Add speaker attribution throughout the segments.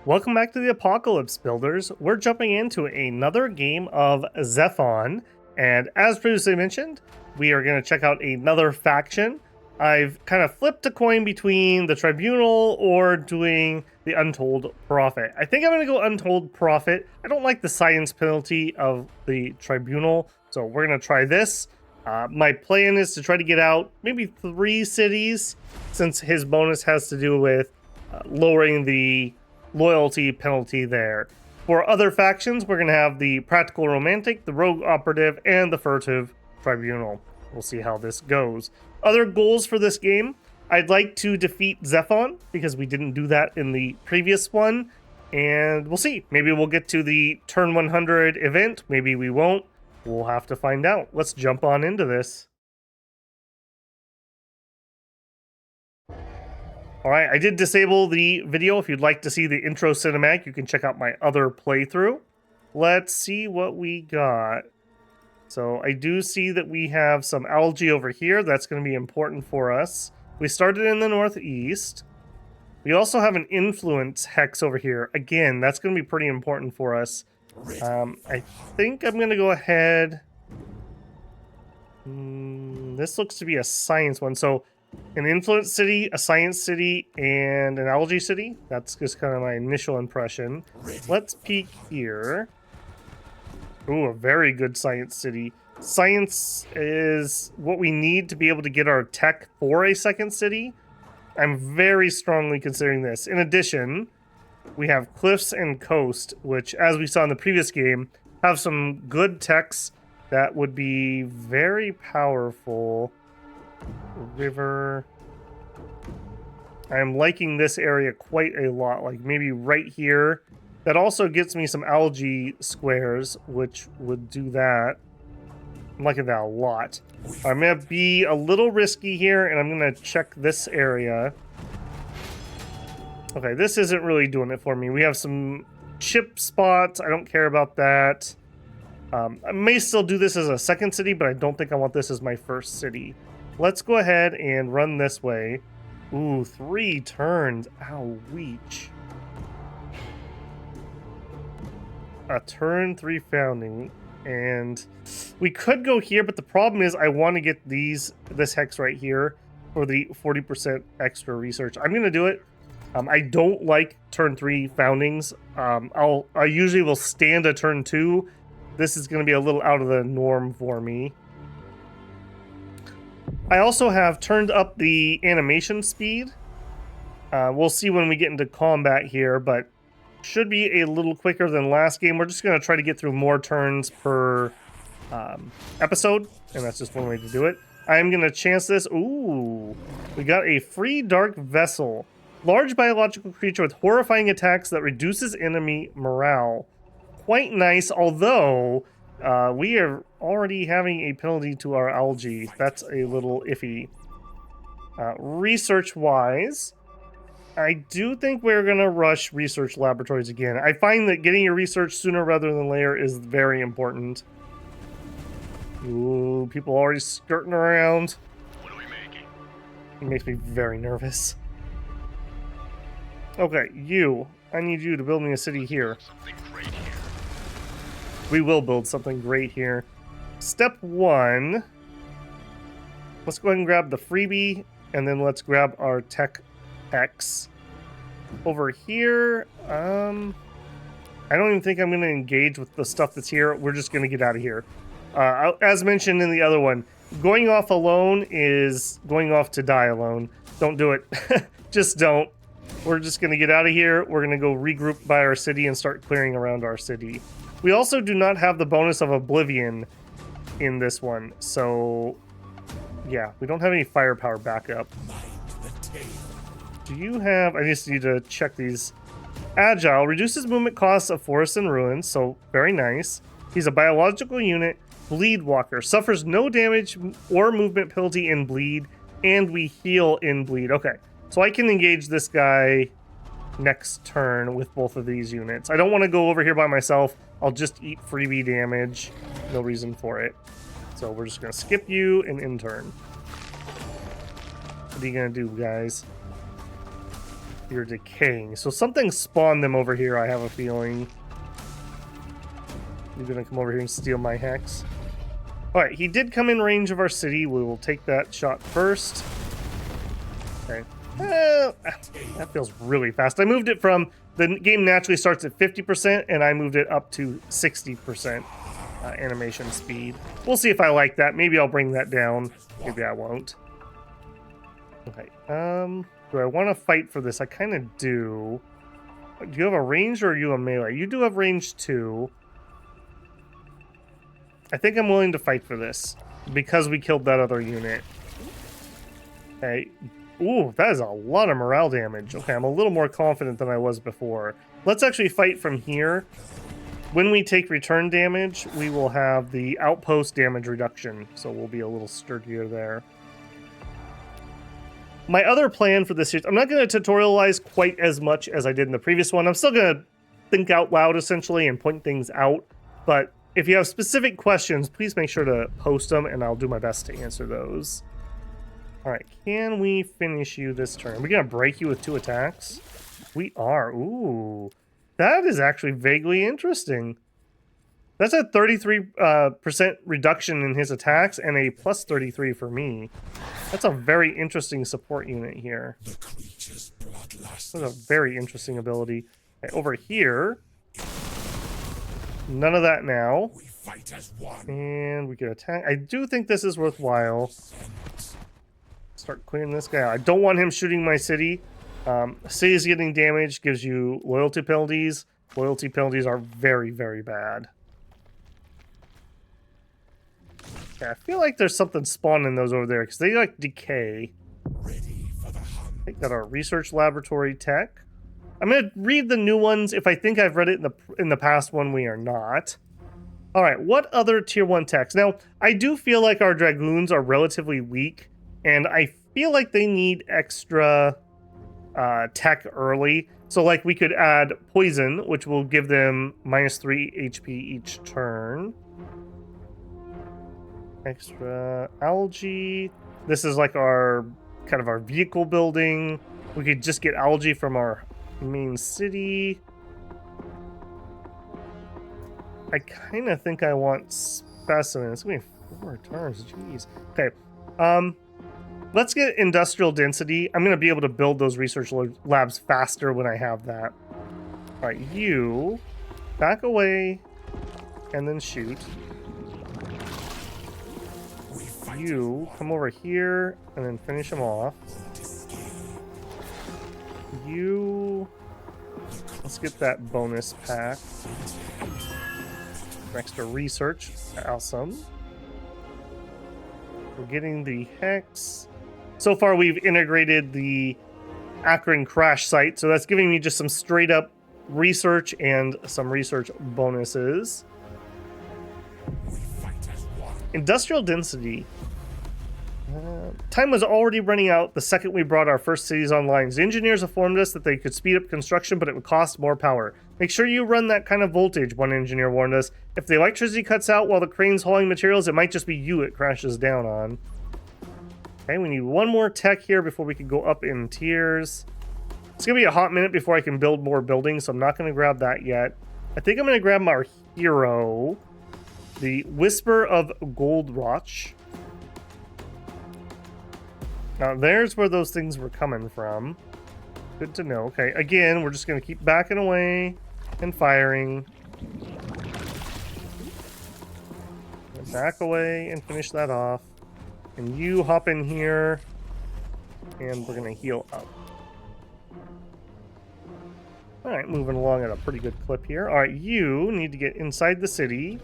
Speaker 1: Welcome back to the Apocalypse Builders. We're jumping into another game of Zephon, and as previously mentioned, we are going to check out another faction. I've kind of flipped a coin between the Tribunal or doing the Untold Prophet. I think I'm going to go Untold Prophet. I don't like the science penalty of the Tribunal, so we're going to try this. My plan is to try to get out maybe 3 cities, since his bonus has to do with lowering the loyalty penalty there. For other factions, we're going to have the Practical Romantic, the Rogue Operative, and the Furtive Tribunal. We'll see how this goes. Other goals for this game, I'd like to defeat Zephon, because we didn't do that in the previous one, and we'll see. Maybe we'll get to the turn 100 event, maybe we won't. We'll have to find out. Let's jump on into this. Alright, I did disable the video. If you'd like to see the intro cinematic, you can check out my other playthrough. Let's see what we got. So I do see that we have some algae over here. That's going to be important for us. We started in the northeast. We also have an influence hex over here. Again, that's going to be pretty important for us. I think I'm going to go ahead. This looks to be a science one. So an influence city, a science city, and an algae city. That's just kind of my initial impression. Let's peek here. Ooh, a very good science city. Science is what we need to be able to get our tech for a second city. I'm very strongly considering this. In addition, we have cliffs and coast, which, as we saw in the previous game, have some good techs that would be very powerful. River. I'm liking this area quite a lot, like maybe right here. That also gets me some algae squares, which would do that. I'm liking that a lot. I'm going to be a little risky here, and I'm going to check this area. Okay, this isn't really doing it for me. We have some chip spots. I don't care about that. I may still do this as a second city, but I don't think I want this as my first city. Let's go ahead and run this way. Ooh, 3 turns. Ow, weech. A turn 3 founding. And we could go here, but the problem is I want to get this hex right here for the 40% extra research. I'm going to do it. I don't like turn 3 foundings. I usually will stand a turn 2. This is going to be a little out of the norm for me. I also have turned up the animation speed. We'll see when we get into combat here, but should be a little quicker than last game. We're just going to try to get through more turns per episode, and that's just one way to do it. I'm going to chance this. Ooh, we got a free dark vessel. Large biological creature with horrifying attacks that reduces enemy morale. Quite nice, although we are already having a penalty to our algae. That's a little iffy. Research-wise, I do think we're going to rush research laboratories again. I find that getting your research sooner rather than later is very important. Ooh, people already skirting around.
Speaker 2: What are we making?
Speaker 1: It makes me very nervous. Okay, I need you to build me a city here.
Speaker 2: Something great here.
Speaker 1: We will build something great here. Step 1. Let's go ahead and grab the freebie, and then let's grab our tech X. Over here, I don't even think I'm going to engage with the stuff that's here. We're just going to get out of here. As mentioned in the other one, going off alone is going off to die alone. Don't do it. Just don't. We're just going to get out of here. We're going to go regroup by our city and start clearing around our city. We also do not have the bonus of Oblivion in this one. So, yeah, we don't have any firepower backup. Do you have... I just need to check these. Agile. Reduces movement costs of forests and ruins. So, very nice. He's a biological unit. Bleed Walker. Suffers no damage or movement penalty in bleed. And we heal in bleed. Okay. So I can engage this guy next turn with both of these units. I don't want to go over here by myself. I'll just eat freebie damage. No reason for it. So we're just going to skip you and intern. What are you going to do, guys? You're decaying. So something spawned them over here, I have a feeling. You're gonna come over here and steal my hex. Alright, he did come in range of our city. We will take that shot first. Okay. That feels really fast. I moved it from... The game naturally starts at 50%, and I moved it up to 60% animation speed. We'll see if I like that. Maybe I'll bring that down. Maybe I won't. Okay. Do I want to fight for this? I kind of do. Do you have a range or are you a melee? You do have range 2. I think I'm willing to fight for this because we killed that other unit. Okay. Ooh, that is a lot of morale damage. Okay, I'm a little more confident than I was before. Let's actually fight from here. When we take return damage, we will have the outpost damage reduction, so we'll be a little sturdier there. My other plan for this series, I'm not going to tutorialize quite as much as I did in the previous one. I'm still going to think out loud, essentially, and point things out. But if you have specific questions, please make sure to post them, and I'll do my best to answer those. All right, can we finish you this turn? Are we going to break you with 2 attacks? We are. Ooh, that is actually vaguely interesting. That's a 33% reduction in his attacks and a plus 33 for me. That's a very interesting support unit here. That's a very interesting ability. Okay, over here, none of that now. And we can attack. I do think this is worthwhile. Start clearing this guy out. I don't want him shooting my city. City is getting damaged, gives you loyalty penalties. Loyalty penalties are very, very bad. Okay, I feel like there's something spawning those over there because they like decay. Take that our research laboratory tech. I'm gonna read the new ones. If I think I've read it in the past one, we are not. All right, what other tier 1 techs? Now, I do feel like our dragoons are relatively weak, and I feel like they need extra tech early. So, like, we could add poison, which will give them -3 HP each turn. Extra algae. This is like our kind of our vehicle building. We could just get algae from our main city. I kind of think I want specimens. It's gonna be 4 turns. Jeez. Okay. Let's get industrial density. I'm gonna be able to build those research labs faster when I have that. All right, you back away and then shoot. You come over here and then finish him off. You, let's get that bonus pack. Extra research, awesome. We're getting the hex. So far we've integrated the Akron crash site, so that's giving me just some straight up research and some research bonuses. Industrial density. Time was already running out the second we brought our first cities online. The engineers informed us that they could speed up construction, but it would cost more power. Make sure you run that kind of voltage, one engineer warned us. If the electricity cuts out while the crane's hauling materials, it might just be you it crashes down on. Okay, we need one more tech here before we can go up in tiers. It's going to be a hot minute before I can build more buildings, so I'm not going to grab that yet. I think I'm going to grab our hero, the Whisper of Goldroch. Now, there's where those things were coming from. Good to know. Okay, again, we're just going to keep backing away and firing. Back away and finish that off. And you hop in here, and we're going to heal up. All right, moving along at a pretty good clip here. All right, you need to get inside the city.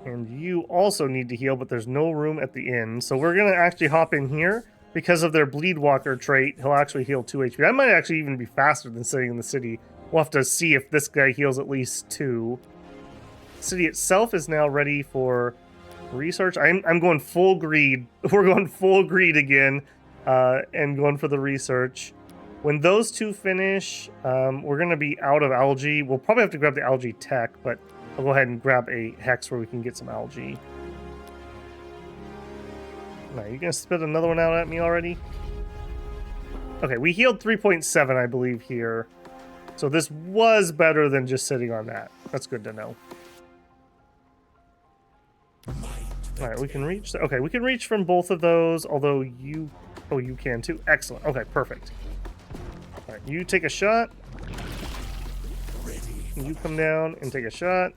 Speaker 1: And you also need to heal, but there's no room at the inn. So we're going to actually hop in here. Because of their Bleed Walker trait, he'll actually heal 2 HP. That might actually even be faster than sitting in the city. We'll have to see if this guy heals at least 2. The city itself is now ready for research. I'm going full greed. We're going full greed again and going for the research. When those 2 finish, we're going to be out of algae. We'll probably have to grab the algae tech, but I'll go ahead and grab a hex where we can get some algae. Now, you gonna spit another one out at me already? Okay, we healed 3.7, I believe, here. So this was better than just sitting on that. That's good to know. All right, we can reach... Okay, we can reach from both of those, although you... Oh, you can too. Excellent. Okay, perfect. All right, you take a shot. You come down and take a shot.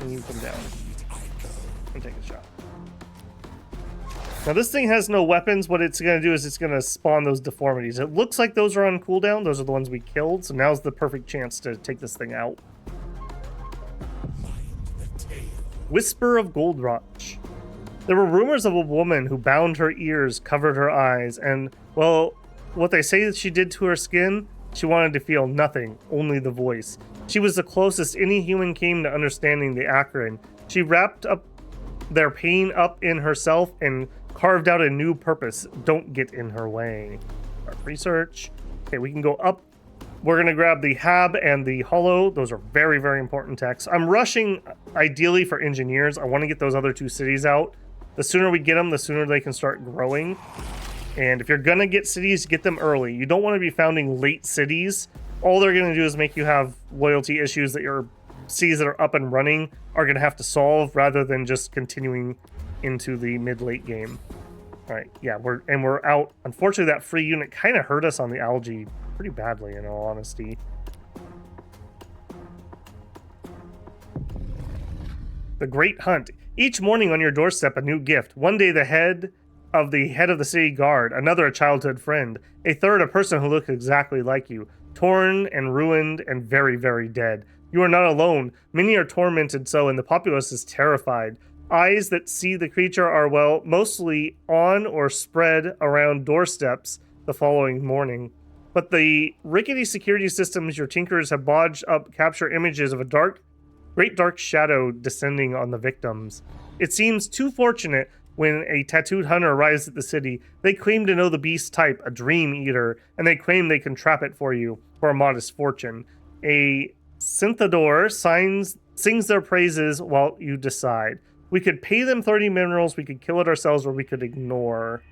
Speaker 1: And you come down and take a shot. Now, this thing has no weapons. What it's going to do is it's going to spawn those deformities. It looks like those are on cooldown. Those are the ones we killed. So now's the perfect chance to take this thing out. Whisper of Goldrotch. There were rumors of a woman who bound her ears, covered her eyes, and, well, what they say that she did to her skin, she wanted to feel nothing, only the voice. She was the closest any human came to understanding the Akron. She wrapped up their pain up in herself and carved out a new purpose. Don't get in her way. Our research. Okay, we can go up. We're going to grab the Hab and the Hollow. Those are very, very important techs. I'm rushing, ideally, for engineers. I want to get those other two cities out. The sooner we get them, the sooner they can start growing. And if you're going to get cities, get them early. You don't want to be founding late cities. All they're going to do is make you have loyalty issues that your cities that are up and running are going to have to solve, rather than just continuing into the mid-late game. All right, yeah, we're out. Unfortunately, that free unit kind of hurt us on the algae pretty badly, in all honesty. The Great Hunt. Each morning on your doorstep, a new gift. One day, the head of the city guard. Another, a childhood friend. A third, a person who looks exactly like you. Torn and ruined and very, very dead. You are not alone. Many are tormented so, and the populace is terrified. Eyes that see the creature are, well, mostly on or spread around doorsteps the following morning. But the rickety security systems your tinkers have bodged up capture images of a great dark shadow descending on the victims. It seems too fortunate when a tattooed hunter arrives at the city. They claim to know the beast's type, a dream eater, and they claim they can trap it for you for a modest fortune. A synthador sings their praises while you decide. We could pay them 30 minerals, we could kill it ourselves, or we could ignore.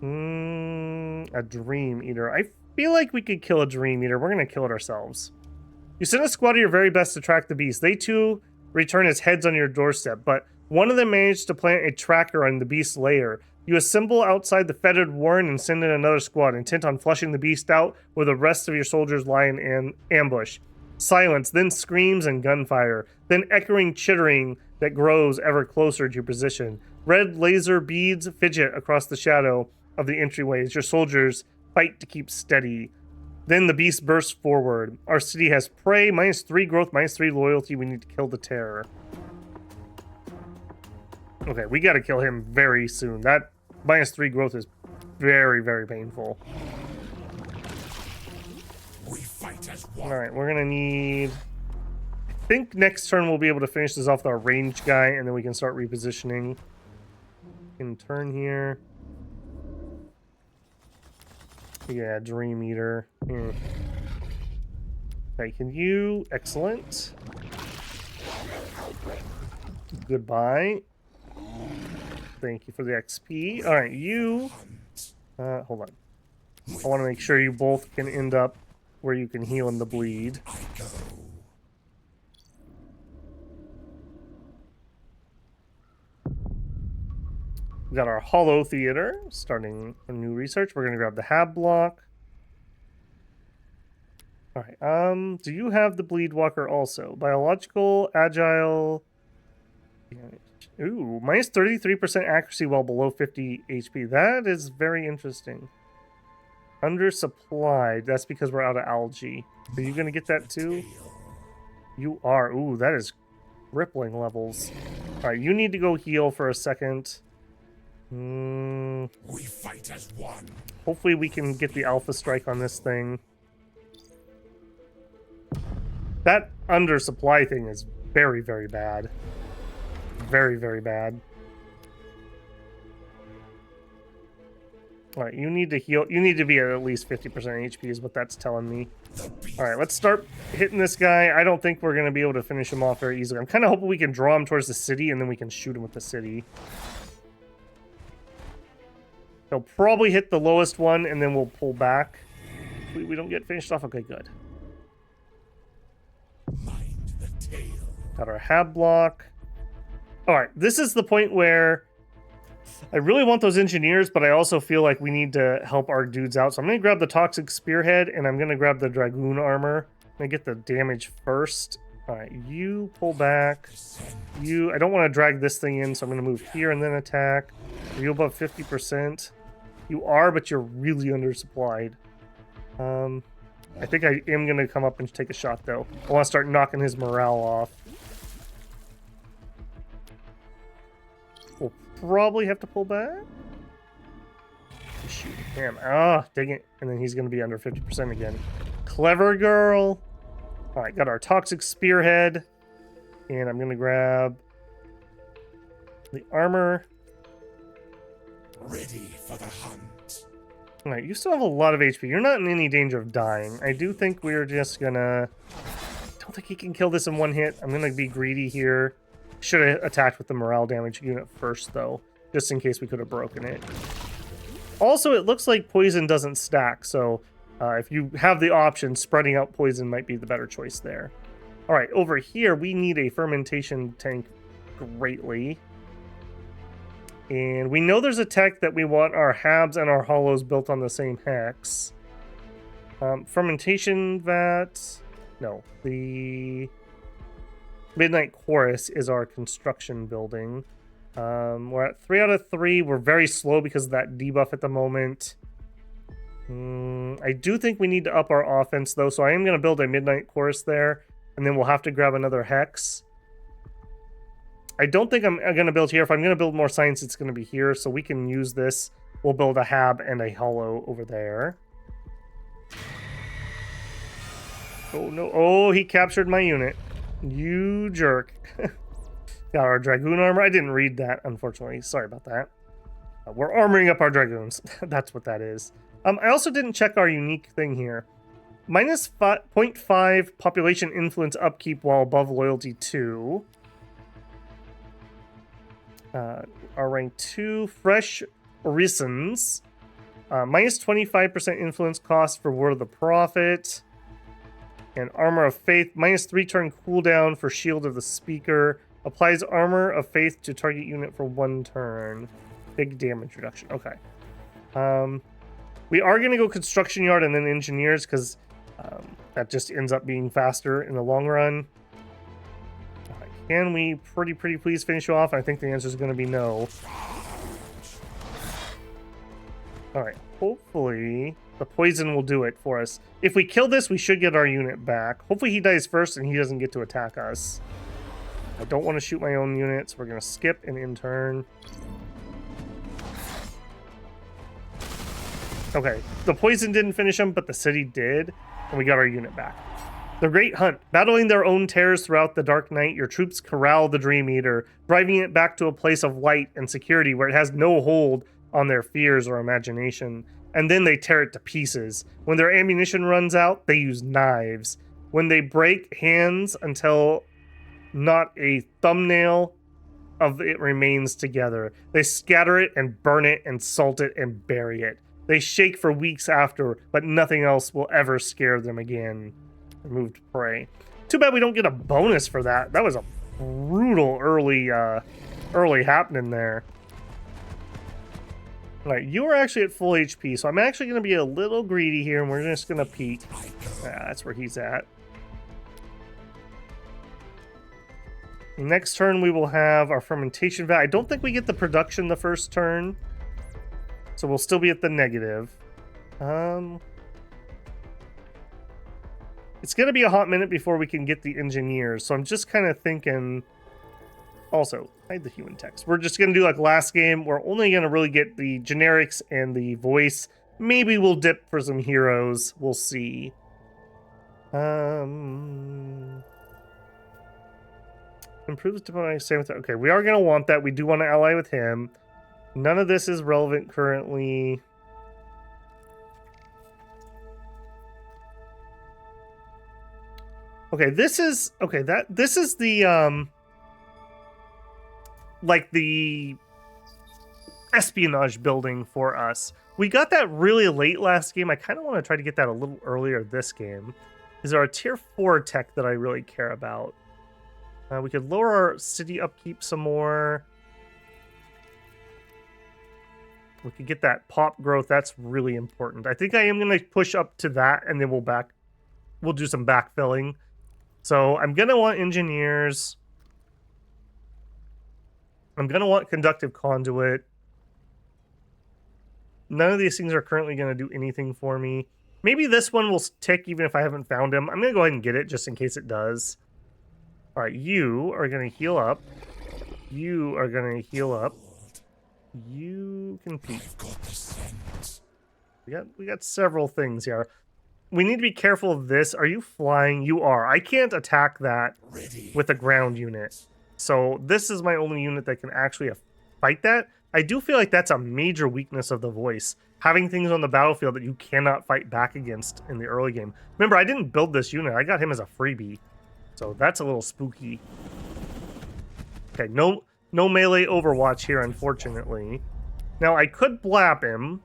Speaker 1: A dream eater. I feel like we could kill a dream eater. We're going to kill it ourselves. You send a squad of your very best to track the beast. They too return as heads on your doorstep, but one of them managed to plant a tracker on the beast's lair. You assemble outside the fetid warren and send in another squad, intent on flushing the beast out where the rest of your soldiers lie in ambush. Silence, then screams and gunfire, then echoing chittering that grows ever closer to your position. Red laser beads fidget across the shadow of the entryway as your soldiers fight to keep steady. Then the beast bursts forward. Our city has prey, -3 growth, -3 loyalty. We need to kill the terror. Okay, we gotta kill him very soon. That -3 growth is very, very painful.
Speaker 3: We fight as one.
Speaker 1: Alright, we're gonna need... I think next turn we'll be able to finish this off with our ranged guy, and then we can start repositioning. In turn here. Yeah, Dream Eater. Okay, can you... Excellent. Goodbye. Thank you for the XP. Alright, you... hold on. I want to make sure you both can end up where you can heal in the bleed. We got our Hollow Theater, starting a new research. We're going to grab the Hab block. Alright, do you have the Bleed Walker also? Biological, Agile... Ooh, -33% accuracy while below 50 HP. That is very interesting. Undersupplied. That's because we're out of algae. Are you going to get that too? You are. Ooh, that is crippling levels. Alright, you need to go heal for a second.
Speaker 3: We fight as one.
Speaker 1: Hopefully we can get the Alpha Strike on this thing. That undersupply thing is very, very bad. Very, very bad. Alright, you need to heal. You need to be at least 50% HP is what that's telling me. Alright, let's start hitting this guy. I don't think we're going to be able to finish him off very easily. I'm kind of hoping we can draw him towards the city and then we can shoot him with the city. They'll probably hit the lowest one, and then we'll pull back. We don't get finished off. Okay, good.
Speaker 3: Mind the tail.
Speaker 1: Got our hab block. All right, this is the point where I really want those engineers, but I also feel like we need to help our dudes out. So I'm going to grab the toxic spearhead, and I'm going to grab the dragoon armor. I'm going to get the damage first. All right, you pull back. I don't want to drag this thing in, so I'm going to move here and then attack. Are you above 50%? You are, but you're really undersupplied. I think I am going to come up and take a shot, though. I want to start knocking his morale off. We'll probably have to pull back. Shoot him. Ah, dang it. And then he's going to be under 50% again. Clever girl. All right, got our toxic spearhead. And I'm going to grab the armor.
Speaker 3: Ready for the hunt.
Speaker 1: All right, you still have a lot of HP. You're not in any danger of dying. I do think we're just going to... I don't think he can kill this in one hit. I'm going to be greedy here. Should have attacked with the morale damage unit first, though, just in case we could have broken it. Also, it looks like poison doesn't stack, so if you have the option, spreading out poison might be the better choice there. All right, over here, we need a fermentation tank greatly. And we know there's a tech that we want our habs and our hollows built on the same hex. Fermentation vat... No, the... Midnight Chorus is our construction building. We're at 3 out of 3. We're very slow because of that debuff at the moment. I do think we need to up our offense, though, so I am going to build a Midnight Chorus there, and then we'll have to grab another hex. I don't think I'm going to build here. If I'm going to build more science, it's going to be here, so we can use this. We'll build a hab and a hollow over there. Oh, no. Oh, he captured my unit. You jerk. Got our dragoon armor. I didn't read that, unfortunately. Sorry about that. We're armoring up our dragoons. That's what that is. I also didn't check our unique thing here. Minus 0.5 population influence upkeep while above loyalty 2. Our rank 2, fresh orisons. Minus 25% influence cost for Word of the Prophet. And Armor of Faith, minus 3 turn cooldown for Shield of the Speaker. Applies Armor of Faith to target unit for 1 turn. Big damage reduction. Okay. We are going to go Construction Yard and then Engineers because that just ends up being faster in the long run. Right. Can we pretty please finish you off? I think the answer is going to be no. Alright. Hopefully... the poison will do it for us. If we kill this, we should get our unit back. Hopefully he dies first and he doesn't get to attack us. I don't want to shoot my own unit, so we're going to skip and in turn. Okay, the poison didn't finish him, but the city did, and we got our unit back. The Great Hunt. Battling their own terrors throughout the dark night, your troops corral the Dream Eater, driving it back to a place of light and security where it has no hold on their fears or imagination. And then they tear it to pieces. When their ammunition runs out, they use knives. When they break hands until not a thumbnail of it remains together, they scatter it and burn it and salt it and bury it. They shake for weeks after, but nothing else will ever scare them again. Removed prey. Too bad we don't get a bonus for that. That was a brutal early happening there. Alright, you are actually at full HP, so I'm actually going to be a little greedy here, and we're just going to peek. That's where he's at. Next turn, we will have our fermentation vat. I don't think we get the production the first turn, so we'll still be at the negative. It's going to be a hot minute before we can get the engineers, so I'm just kind of thinking... Also, hide the human text. We're just going to do like last game. We're only going to really get the generics and the voice. Maybe we'll dip for some heroes. We'll see. Improves diplomatic standing with... Okay, we are going to want that. We do want to ally with him. None of this is relevant currently. Okay, this is... Okay, this is the... like the espionage building for us. We got that really late last game. I kind of want to try to get that a little earlier this game. These are a tier 4 tech that I really care about. We could lower our city upkeep some more. We could get that pop growth. That's really important. I think I am going to push up to that, and then we'll do some backfilling. So I'm going to want engineers. I'm going to want conductive conduit. None of these things are currently going to do anything for me. Maybe this one will tick even if I haven't found him. I'm going to go ahead and get it just in case it does. All right, you are going to heal up. You are going to heal up. You can peek. We got several things here. We need to be careful of this. Are you flying? You are. I can't attack that with a ground unit. So this is my only unit that can actually fight that. I do feel like that's a major weakness of the voice. Having things on the battlefield that you cannot fight back against in the early game. Remember, I didn't build this unit. I got him as a freebie. So that's a little spooky. Okay, no melee overwatch here, unfortunately. Now, I could blap him.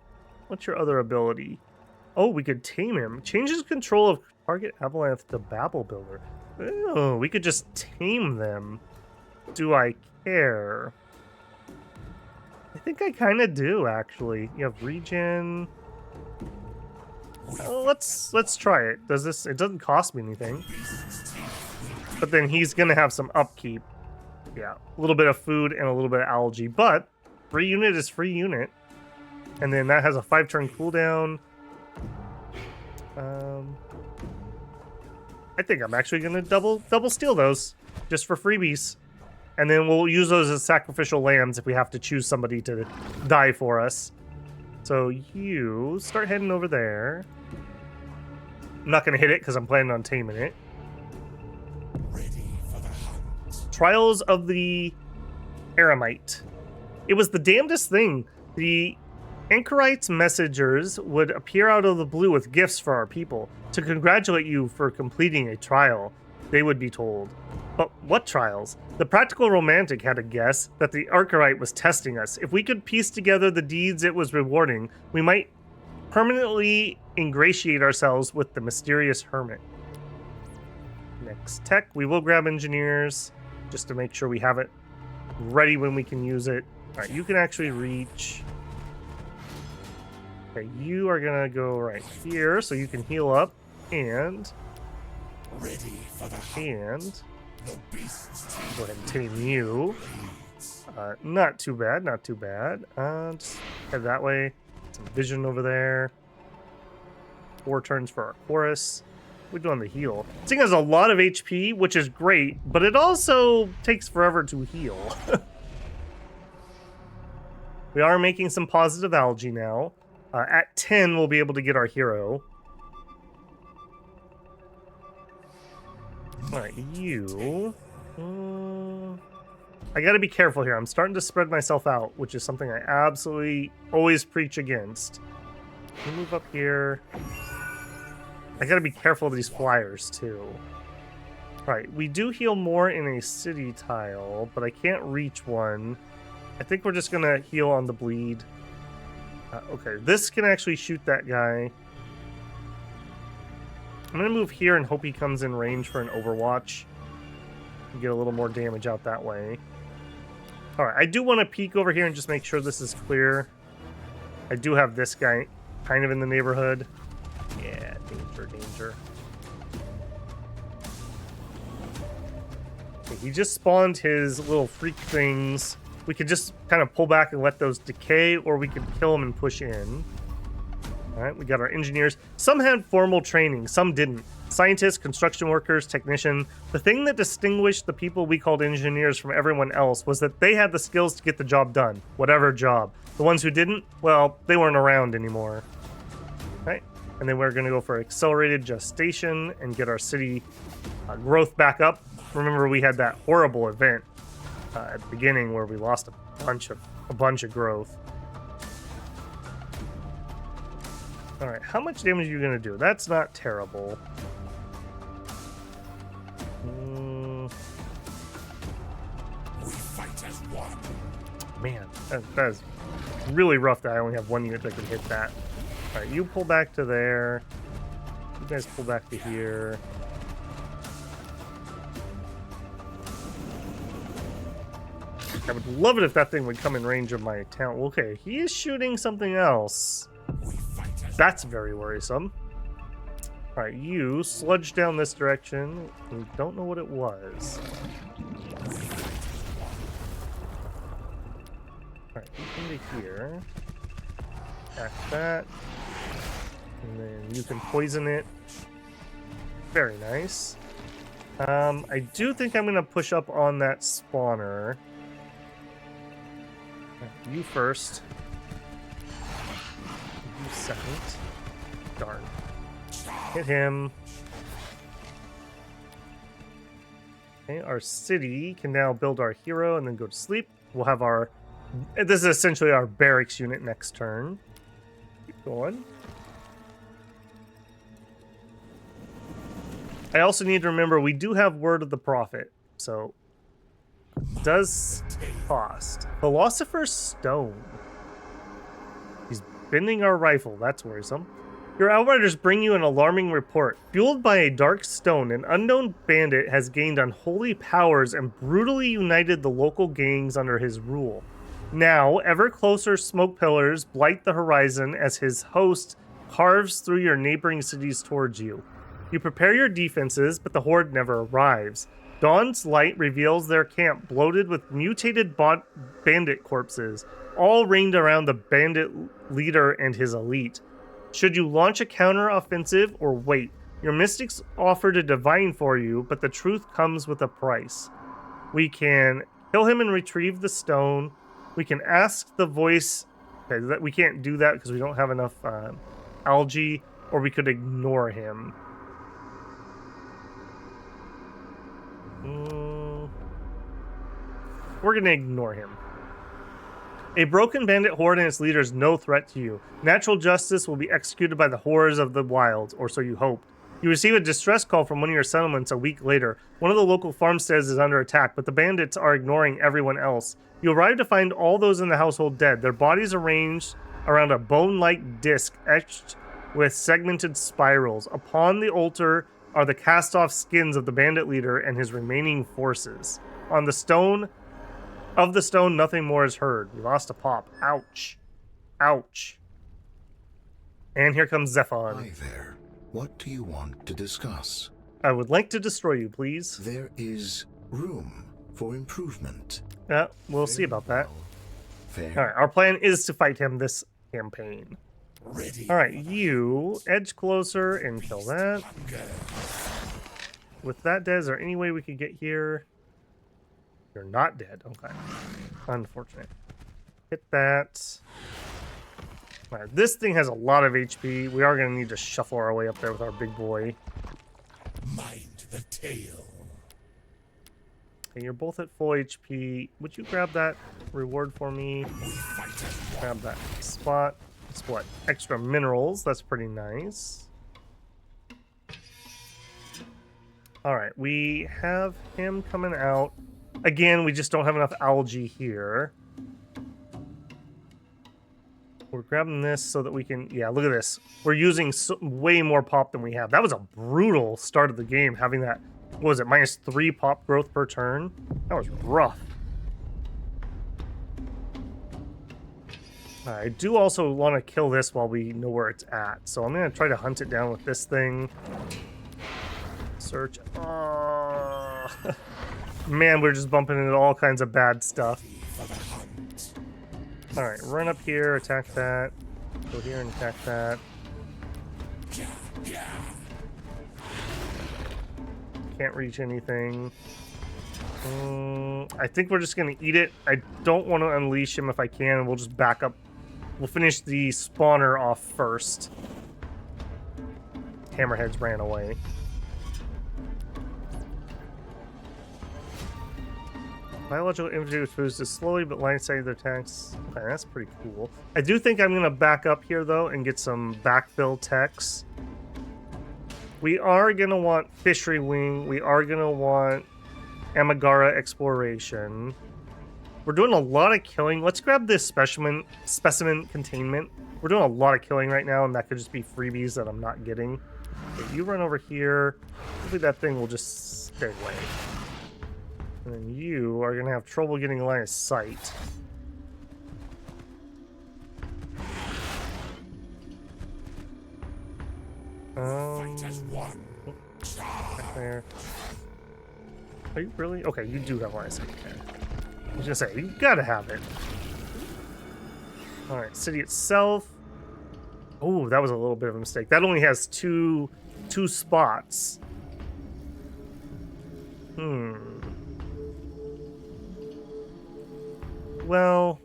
Speaker 1: What's your other ability? Oh, we could tame him. Changes control of target avalanche to Babel Builder. Oh, we could just tame them. Do I care? I think I kind of do, actually. You have regen. Let's try it. Does this? It doesn't cost me anything. But then he's gonna have some upkeep. Yeah, a little bit of food and a little bit of algae. But free unit is free unit, and then that has a 5-turn cooldown. I think I'm actually gonna double steal those just for freebies. And then we'll use those as sacrificial lambs if we have to choose somebody to die for us. So you start heading over there. I'm not going to hit it because I'm planning on taming it.
Speaker 3: Ready for the hunt.
Speaker 1: Trials of the Eremite. It was the damnedest thing. The Anchorites' messengers would appear out of the blue with gifts for our people. To congratulate you for completing a trial, they would be told. But what trials? The practical romantic had a guess that the Archerite was testing us. If we could piece together the deeds it was rewarding, we might permanently ingratiate ourselves with the mysterious hermit. Next tech, we will grab engineers just to make sure we have it ready when we can use it. All right, you can actually reach. Okay, you are gonna go right here so you can heal up and
Speaker 3: Ready for the hunt.
Speaker 1: and
Speaker 3: The beasts.
Speaker 1: go ahead and tame you. Not too bad, not too bad. Just head that way. Some vision over there. 4 turns for our chorus. We're doing the heal. This thing has a lot of HP, which is great, but it also takes forever to heal. We are making some positive algae now. At 10, we'll be able to get our hero. Alright, you. I gotta be careful here. I'm starting to spread myself out, which is something I absolutely always preach against. Let me move up here. I gotta be careful of these flyers, too. Alright, we do heal more in a city tile, but I can't reach one. I think we're just gonna heal on the bleed. Okay, this can actually shoot that guy. I'm going to move here and hope he comes in range for an overwatch. Get a little more damage out that way. Alright, I do want to peek over here and just make sure this is clear. I do have this guy kind of in the neighborhood. Yeah, danger. Okay, he just spawned his little freak things. We could just kind of pull back and let those decay, or we could kill them and push in. Alright, we got our engineers. Some had formal training, some didn't. Scientists, construction workers, technician. The thing that distinguished the people we called engineers from everyone else was that they had the skills to get the job done, whatever job. The ones who didn't, well, they weren't around anymore. Right? And then we're going to go for accelerated gestation and get our city growth back up. Remember, we had that horrible event at the beginning where we lost a bunch of growth. Alright, how much damage are you going to do? That's not terrible.
Speaker 3: We fight as one.
Speaker 1: Man, that is really rough that I only have one unit that can hit that. All right, you pull back to there. You guys pull back to here. I would love it if that thing would come in range of my talent. Okay, he is shooting something else. That's very worrisome. All right, you sludge down this direction. We don't know what it was. All right, you come to here. Attack that. And then you can poison it. Very nice. I do think I'm going to push up on that spawner. You first. You second. Darn. Hit him. Okay, our city can now build our hero and then go to sleep. We'll have our... This is essentially our barracks unit next turn. Keep going. I also need to remember we do have Word of the Prophet, so it does cost. Philosopher's Stone. He's bending our rifle. That's worrisome. Your outriders bring you an alarming report. Fueled by a dark stone, an unknown bandit has gained unholy powers and brutally united the local gangs under his rule. Now, ever closer smoke pillars blight the horizon as his host carves through your neighboring cities towards you. You prepare your defenses, but the horde never arrives. Dawn's light reveals their camp bloated with mutated bandit corpses, all ringed around the bandit leader and his elite. Should you launch a counter-offensive or wait? Your mystics offer to divine for you, but the truth comes with a price. We can kill him and retrieve the stone. We can ask the voice... Okay, we can't do that because we don't have enough algae, or we could ignore him. We're going to ignore him. A broken bandit horde and its leader is no threat to you. Natural justice will be executed by the horrors of the wilds, or so you hoped. You receive a distress call from one of your settlements a week later. One of the local farmsteads is under attack, but the bandits are ignoring everyone else. You arrive to find all those in the household dead, their bodies arranged around a bone-like disc etched with segmented spirals. Upon the altar are the cast-off skins of the bandit leader and his remaining forces. On the stone... Of the stone, nothing more is heard. We lost a pop. Ouch. Ouch. And here comes Zephon.
Speaker 4: Hi there. What do you want to discuss?
Speaker 1: I would like to destroy you, please.
Speaker 4: There is room for improvement.
Speaker 1: Yeah, we'll see about that.
Speaker 4: Fair.
Speaker 1: Alright, our plan is to fight him this campaign. Alright, you edge closer and kill that. With that dead, is there any way we could get here? You're not dead. Okay. Unfortunate. Hit that. Alright, this thing has a lot of HP. We are going to need to shuffle our way up there with our big boy.
Speaker 3: Mind the tail.
Speaker 1: Okay, you're both at full HP. Would you grab that reward for me? Grab that spot. It's what? Extra minerals. That's pretty nice. Alright, we have him coming out. Again, we just don't have enough algae here. We're grabbing this so that we can... Yeah, look at this. We're using way more pop than we have. That was a brutal start of the game, having that... What was it? -3 pop growth per turn? That was rough. I do also want to kill this while we know where it's at. So I'm going to try to hunt it down with this thing. Search. Oh. Man, we're just bumping into all kinds of bad stuff. Alright, run up here, attack that. Go here and attack that. Can't reach anything. I think we're just going to eat it. I don't want to unleash him if I can, and we'll just back up. We'll finish the spawner off first. Hammerheads ran away. Biological infantry moves slowly, but line sight of their attacks. Okay, that's pretty cool. I do think I'm going to back up here, though, and get some backfill techs. We are going to want Fishery Wing. We are going to want Amagara Exploration. We're doing a lot of killing. Let's grab this specimen containment. We're doing a lot of killing right now, and that could just be freebies that I'm not getting. Okay, you run over here. Hopefully that thing will just stay away. And then you are going to have trouble getting a line of sight. Back there. Are you really? Okay, you do have line of sight there. I was gonna say, you gotta have it. Alright, city itself. Oh, that was a little bit of a mistake. That only has two spots. Well,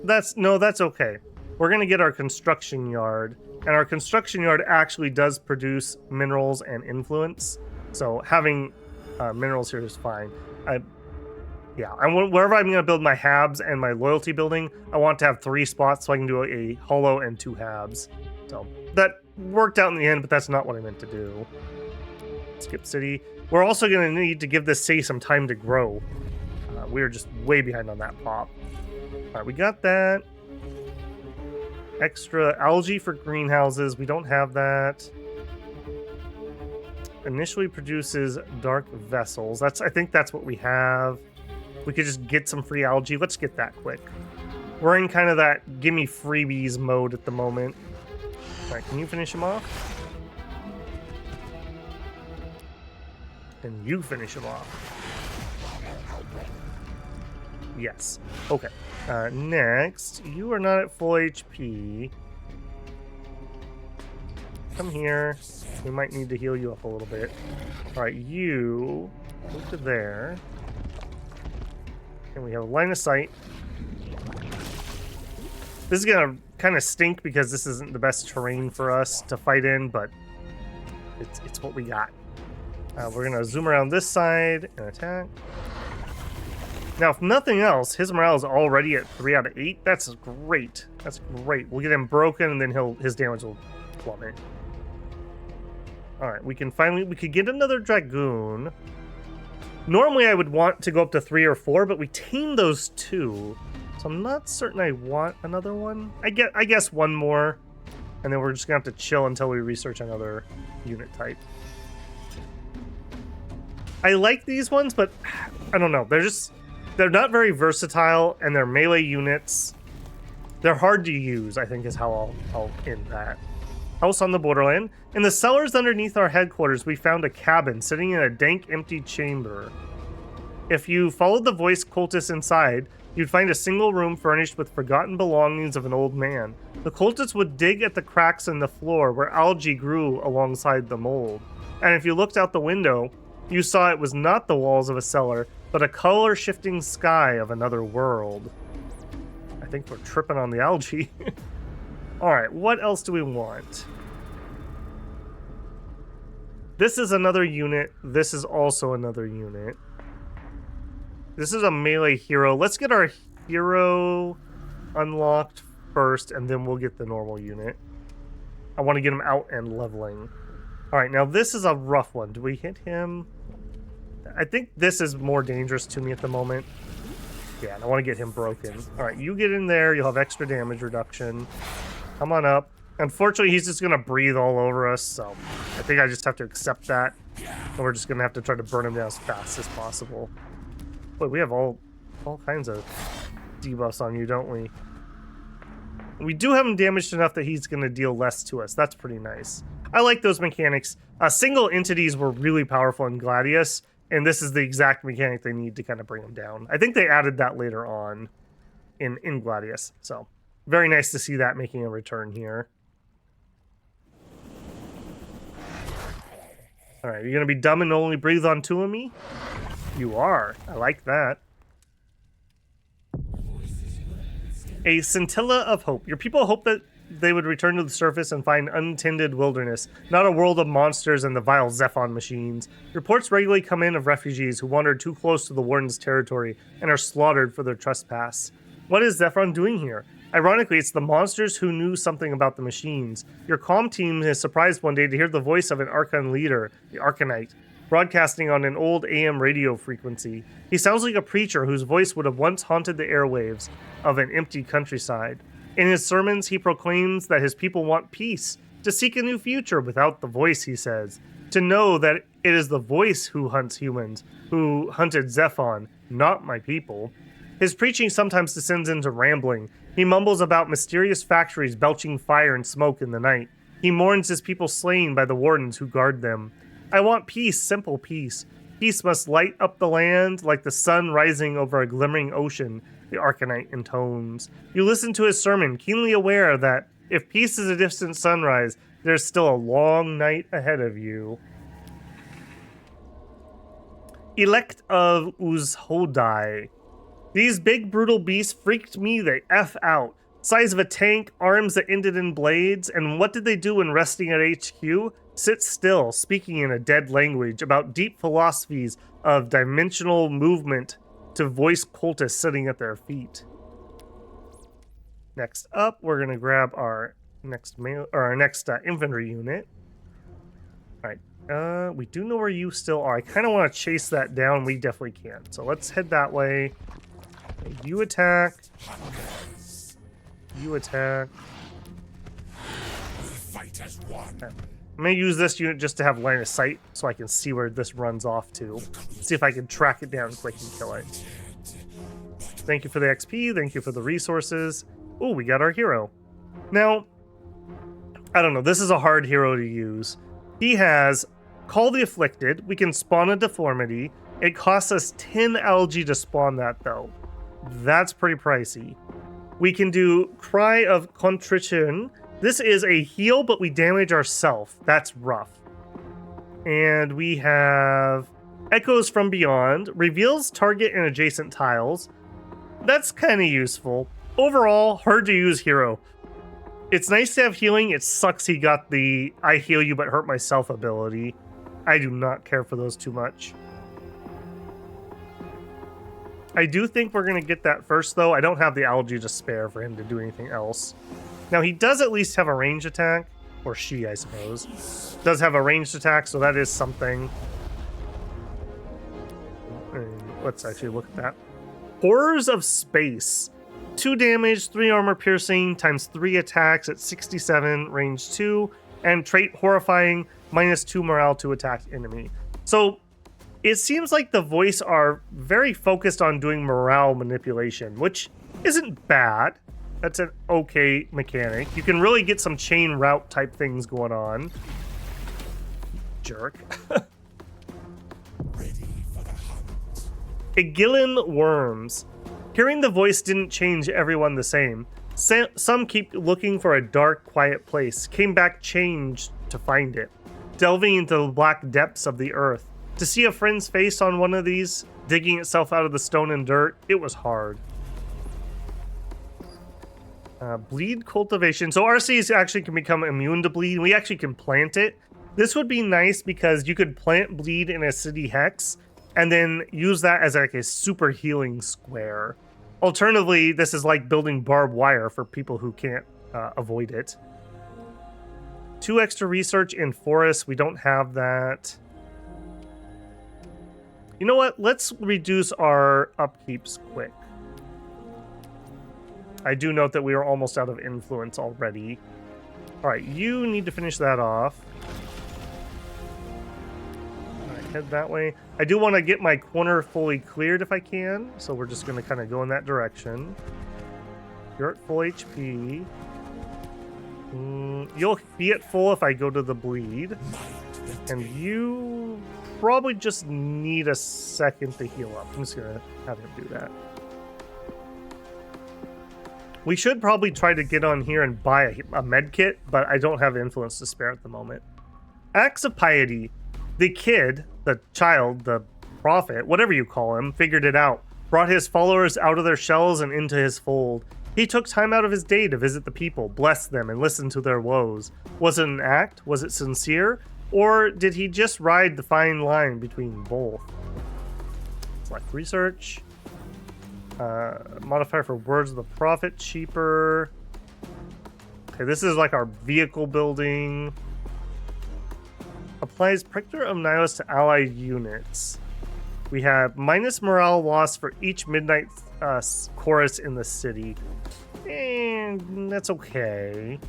Speaker 1: that's okay. We're gonna get our construction yard. And our construction yard actually does produce minerals and influence. So having minerals here is fine. Wherever I'm going to build my habs and my loyalty building, I want to have 3 spots so I can do a holo and 2 habs. So that worked out in the end, but that's not what I meant to do. Skip city. We're also going to need to give this city some time to grow. We're just way behind on that pop. All right, we got that. Extra algae for greenhouses. We don't have that. Initially produces dark vessels. I think that's what we have. We could just get some free algae. Let's get that quick. We're in kind of that gimme freebies mode at the moment. All right, can you finish him off? And you finish him off. Yes. Okay. Next, you are not at full HP. Come here. We might need to heal you up a little bit. All right, you move to there. And we have a line of sight. This is gonna kind of stink because this isn't the best terrain for us to fight in, but it's what we got. We're gonna zoom around this side and attack. Now, if nothing else, his morale is already at 3 out of 8. That's great. That's great. We'll get him broken, and then his damage will plummet. All right, we could get another Dragoon. Normally, I would want to go up to 3 or 4, but we tamed those 2. So I'm not certain I want another one. I guess one more, and then we're just going to have to chill until we research another unit type. I like these ones, but I don't know. They're not very versatile, and they're melee units. They're hard to use, I think is how I'll end that. House on the borderland. In the cellars underneath our headquarters, we found a cabin sitting in a dank, empty chamber. If you followed the voice cultist inside, you'd find a single room furnished with forgotten belongings of an old man. The cultist would dig at the cracks in the floor where algae grew alongside the mold. And if you looked out the window, you saw it was not the walls of a cellar, but a color-shifting sky of another world. I think we're tripping on the algae. Alright, what else do we want? This is another unit. This is also another unit. This is a melee hero. Let's get our hero unlocked first, and then we'll get the normal unit. I want to get him out and leveling. Alright, now this is a rough one. Do we hit him? I think this is more dangerous to me at the moment. Yeah, I want to get him broken. Alright, you get in there. You'll have extra damage reduction. Come on up. Unfortunately, he's just going to breathe all over us, so I think I just have to accept that. And we're just going to have to try to burn him down as fast as possible. Wait, we have all kinds of debuffs on you, don't we? We do have him damaged enough that he's going to deal less to us. That's pretty nice. I like those mechanics. Single entities were really powerful in Gladius, and this is the exact mechanic they need to kind of bring him down. I think they added that later on in Gladius, so very nice to see that making a return here. All right, you're going to be dumb and only breathe on 2 of me? You are. I like that. A scintilla of hope. Your people hope that they would return to the surface and find untended wilderness, not a world of monsters and the vile Zephon machines. Reports regularly come in of refugees who wander too close to the warden's territory and are slaughtered for their trespass. What is Zephon doing here? Ironically, it's the monsters who knew something about the machines. Your comm team is surprised one day to hear the voice of an Archon leader, the Arcanite. broadcasting on an old AM radio frequency. He sounds like a preacher whose voice would have once haunted the airwaves of an empty countryside. In his sermons, he proclaims that his people want peace, to seek a new future without the voice, he says, to know that it is the voice who hunts humans, who hunted Zephon, not my people. His preaching sometimes descends into rambling. He mumbles about mysterious factories belching fire and smoke in the night. He mourns his people slain by the wardens who guard them. I want peace, simple peace. Peace must light up the land like the sun rising over a glimmering ocean, the Arcanite intones. You listen to his sermon, keenly aware that if peace is a distant sunrise, there's still a long night ahead of you. Elect of Uzhodai. These big, brutal beasts freaked me the F out. Size of a tank, arms that ended in blades, and what did they do when resting at HQ? Sit still, speaking in a dead language about deep philosophies of dimensional movement to voice cultists sitting at their feet. Next up, we're going to grab our next infantry unit. All right, we do know where you still are. I kind of want to chase that down. We definitely can. So let's head that way. You attack. You attack.
Speaker 3: Fight as one.
Speaker 1: Okay. I'm going to use this unit just to have line of sight so I can see where this runs off to. See if I can track it down quick and kill it. Thank you for the XP. Thank you for the resources. Oh, we got our hero. Now, I don't know. This is a hard hero to use. He has Call the Afflicted. We can spawn a deformity. It costs us 10 algae to spawn that, though. That's pretty pricey. We can do Cry of Contrition. This is a heal, but we damage ourselves. That's rough. And we have Echoes from Beyond. Reveals target and adjacent tiles. That's kind of useful. Overall, hard to use hero. It's nice to have healing. It sucks he got the I heal you but hurt myself ability. I do not care for those too much. I do think we're going to get that first, though. I don't have the algae to spare for him to do anything else. Now, he does at least have a ranged attack. Or she, I suppose. Does have a ranged attack, so that is something. Let's actually look at that. Horrors of Space. 2 damage, 3 armor piercing, times 3 attacks at 67, range 2, and trait Horrifying, -2 morale to attack enemy. So, it seems like the voice are very focused on doing morale manipulation, which isn't bad. That's an okay mechanic. You can really get some chain route type things going on. Jerk.
Speaker 3: Ready for the hunt.
Speaker 1: Igilin Worms. Hearing the voice didn't change everyone the same. Some keep looking for a dark, quiet place, came back changed to find it, delving into the black depths of the earth. To see a friend's face on one of these, digging itself out of the stone and dirt, it was hard. Bleed cultivation. So RCs actually can become immune to bleed. We actually can plant it. This would be nice because you could plant bleed in a city hex and then use that as like a super healing square. Alternatively, this is like building barbed wire for people who can't avoid it. 2 extra research in forest. We don't have that. You know what? Let's reduce our upkeeps quick. I do note that we are almost out of influence already. All right, you need to finish that off. All right, head that way. I do want to get my corner fully cleared if I can, so we're just going to kind of go in that direction. You're at full HP. You'll be at full if I go to the bleed. And you probably just need a second to heal up. I'm just going to have him do that. We should probably try to get on here and buy a med kit, but I don't have influence to spare at the moment. Acts of Piety. The kid, the child, the prophet, whatever you call him, figured it out. Brought his followers out of their shells and into his fold. He took time out of his day to visit the people, bless them, and listen to their woes. Was it an act? Was it sincere? Or did he just ride the fine line between both? Select research. Modifier for words of the prophet, cheaper. Okay, this is like our vehicle building. Applies Protector of Nihilus to allied units. We have minus morale loss for each midnight chorus in the city. And that's okay.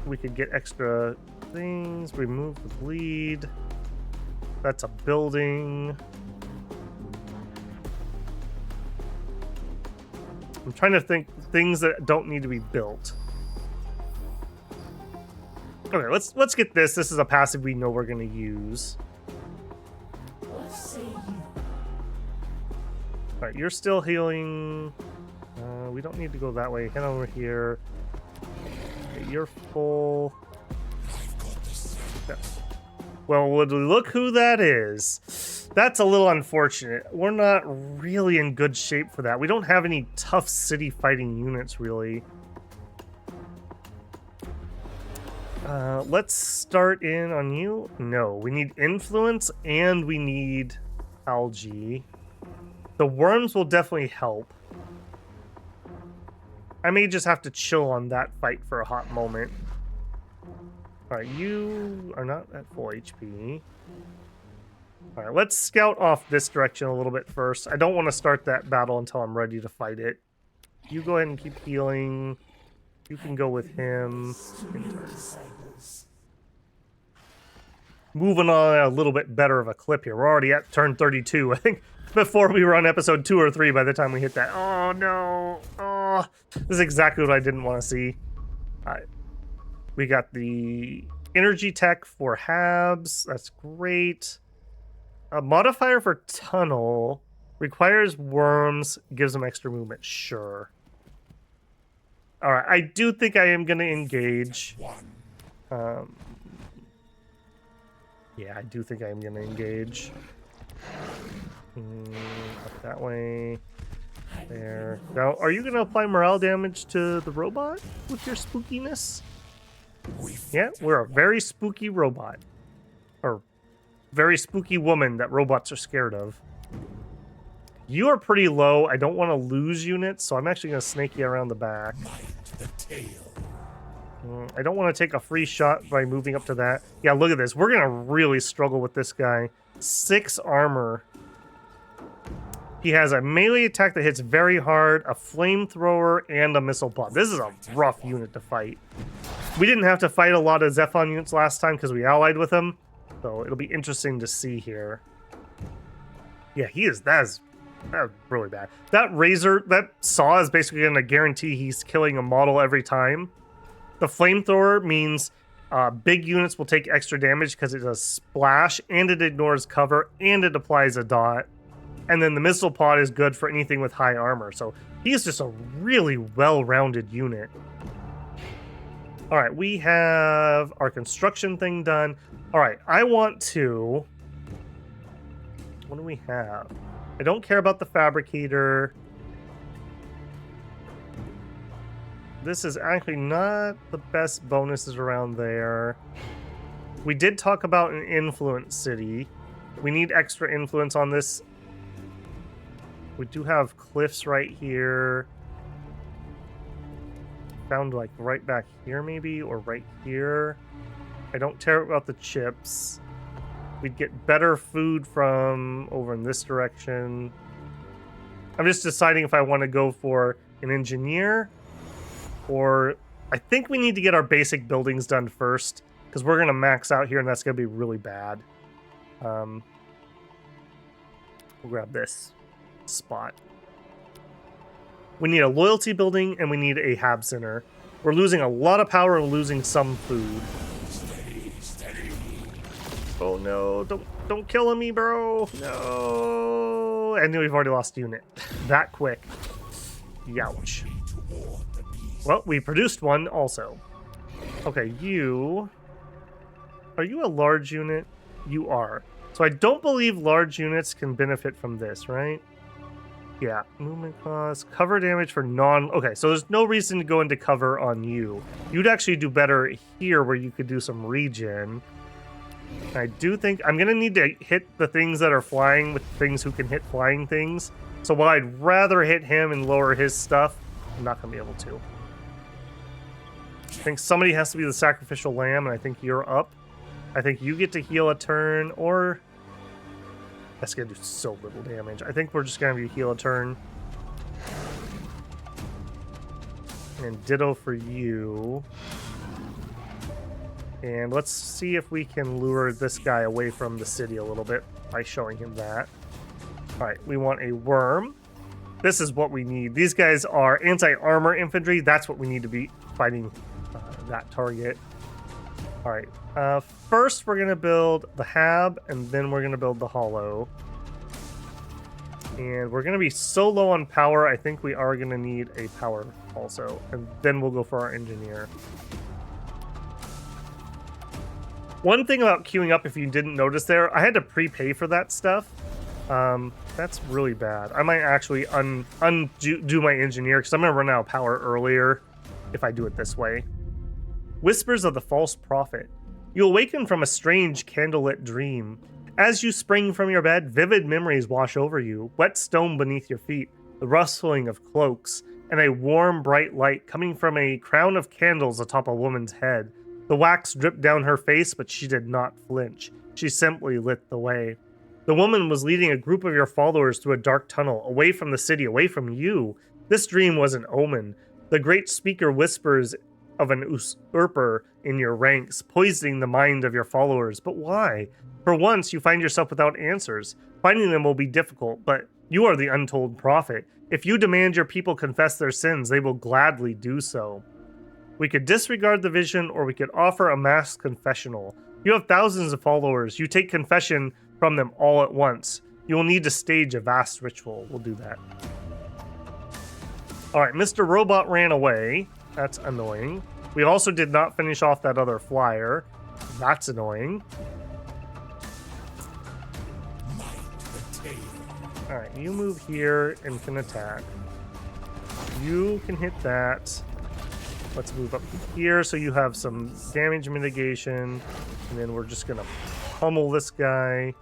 Speaker 1: We could get extra things. Remove the bleed. That's a building. I'm trying to think things that don't need to be built. Okay, let's get this. This is a passive we know we're going to use. All right, you're still healing. We don't need to go that way. Head over here. Okay, you're full. Yeah. Well, would we look who that is? That's a little unfortunate. We're not really in good shape for that. We don't have any tough city fighting units, really. Let's start in on you. No, we need influence and we need algae. The worms will definitely help. I may just have to chill on that fight for a hot moment. Alright, you are not at full HP. Alright, let's scout off this direction a little bit first. I don't want to start that battle until I'm ready to fight it. You go ahead and keep healing. You can go with him. Moving on a little bit better of a clip here. We're already at turn 32. I think before we were on episode 2 or 3 by the time we hit that. Oh, no. Oh, this is exactly what I didn't want to see. All right. We got the energy tech for Habs. That's great. A modifier for tunnel. Requires worms. Gives them extra movement. Sure. All right. I do think I am going to engage. Yeah, I do think I'm going to engage. Up that way. There. Now, are you going to apply morale damage to the robot with your spookiness? Yeah, we're a very spooky robot. Or very spooky woman that robots are scared of. You are pretty low. I don't want to lose units, so I'm actually going to snake you around the back. I don't want to take a free shot by moving up to that. Yeah, look at this. We're going to really struggle with this guy. 6 armor. He has a melee attack that hits very hard, a flamethrower, and a missile pod. This is a rough unit to fight. We didn't have to fight a lot of Zephon units last time because we allied with him. So it'll be interesting to see here. Yeah, that's really bad. That razor, that saw is basically going to guarantee he's killing a model every time. The flamethrower means big units will take extra damage because it does splash, and it ignores cover, and it applies a dot. And then the missile pod is good for anything with high armor. So he's just a really well-rounded unit. All right, we have our construction thing done. All right, I want to... What do we have? I don't care about the fabricator. This is actually not the best bonuses around there. We did talk about an influence city. We need extra influence on this. We do have cliffs right here. Found like right back here maybe, or right here. I don't care about the chips. We'd get better food from over in this direction. I'm just deciding if I want to go for an engineer, or I think we need to get our basic buildings done first, because we're going to max out here and that's going to be really bad. We'll grab this spot. We need a loyalty building and we need a hab center. We're losing a lot of power and losing some food. Oh no, don't kill me, bro. No. And we've already lost a unit. That quick. Youch. Well, we produced one also. Okay, you... Are you a large unit? You are. So I don't believe large units can benefit from this, right? Yeah, movement cost, cover damage for non... Okay, so there's no reason to go into cover on you. You'd actually do better here where you could do some regen. I do think I'm going to need to hit the things that are flying with things who can hit flying things. So while I'd rather hit him and lower his stuff, I'm not going to be able to. I think somebody has to be the sacrificial lamb, and I think you're up. I think you get to heal a turn, or that's gonna do so little damage. I think we're just gonna be heal a turn. And ditto for you. And let's see if we can lure this guy away from the city a little bit by showing him that. Alright, we want a worm. This is what we need. These guys are anti-armor infantry. That's what we need to be fighting that target. Alright, first we're going to build the Hab, and then we're going to build the Hollow. And we're going to be so low on power, I think we are going to need a power also. And then we'll go for our engineer. One thing about queuing up, if you didn't notice there, I had to prepay for that stuff. That's really bad. I might actually undo my engineer because I'm going to run out of power earlier if I do it this way. Whispers of the False Prophet. You awaken from a strange candlelit dream. As you spring from your bed, vivid memories wash over you. Wet stone beneath your feet, the rustling of cloaks, and a warm, bright light coming from a crown of candles atop a woman's head. The wax dripped down her face, but she did not flinch. She simply lit the way. The woman was leading a group of your followers through a dark tunnel, away from the city, away from you. This dream was an omen. The great speaker whispers of an usurper in your ranks, poisoning the mind of your followers. But why? For once, you find yourself without answers. Finding them will be difficult, but you are the Untold Prophet. If you demand your people confess their sins, they will gladly do so. We could disregard the vision, or we could offer a mass confessional. You have thousands of followers. You take confession from them all at once. You will need to stage a vast ritual. We'll do that. Alright, Mr. Robot ran away. That's annoying. We also did not finish off that other flyer. That's annoying. Alright, you move here and can attack. You can hit that. Let's move up here so you have some damage mitigation. And then we're just going to pummel this guy.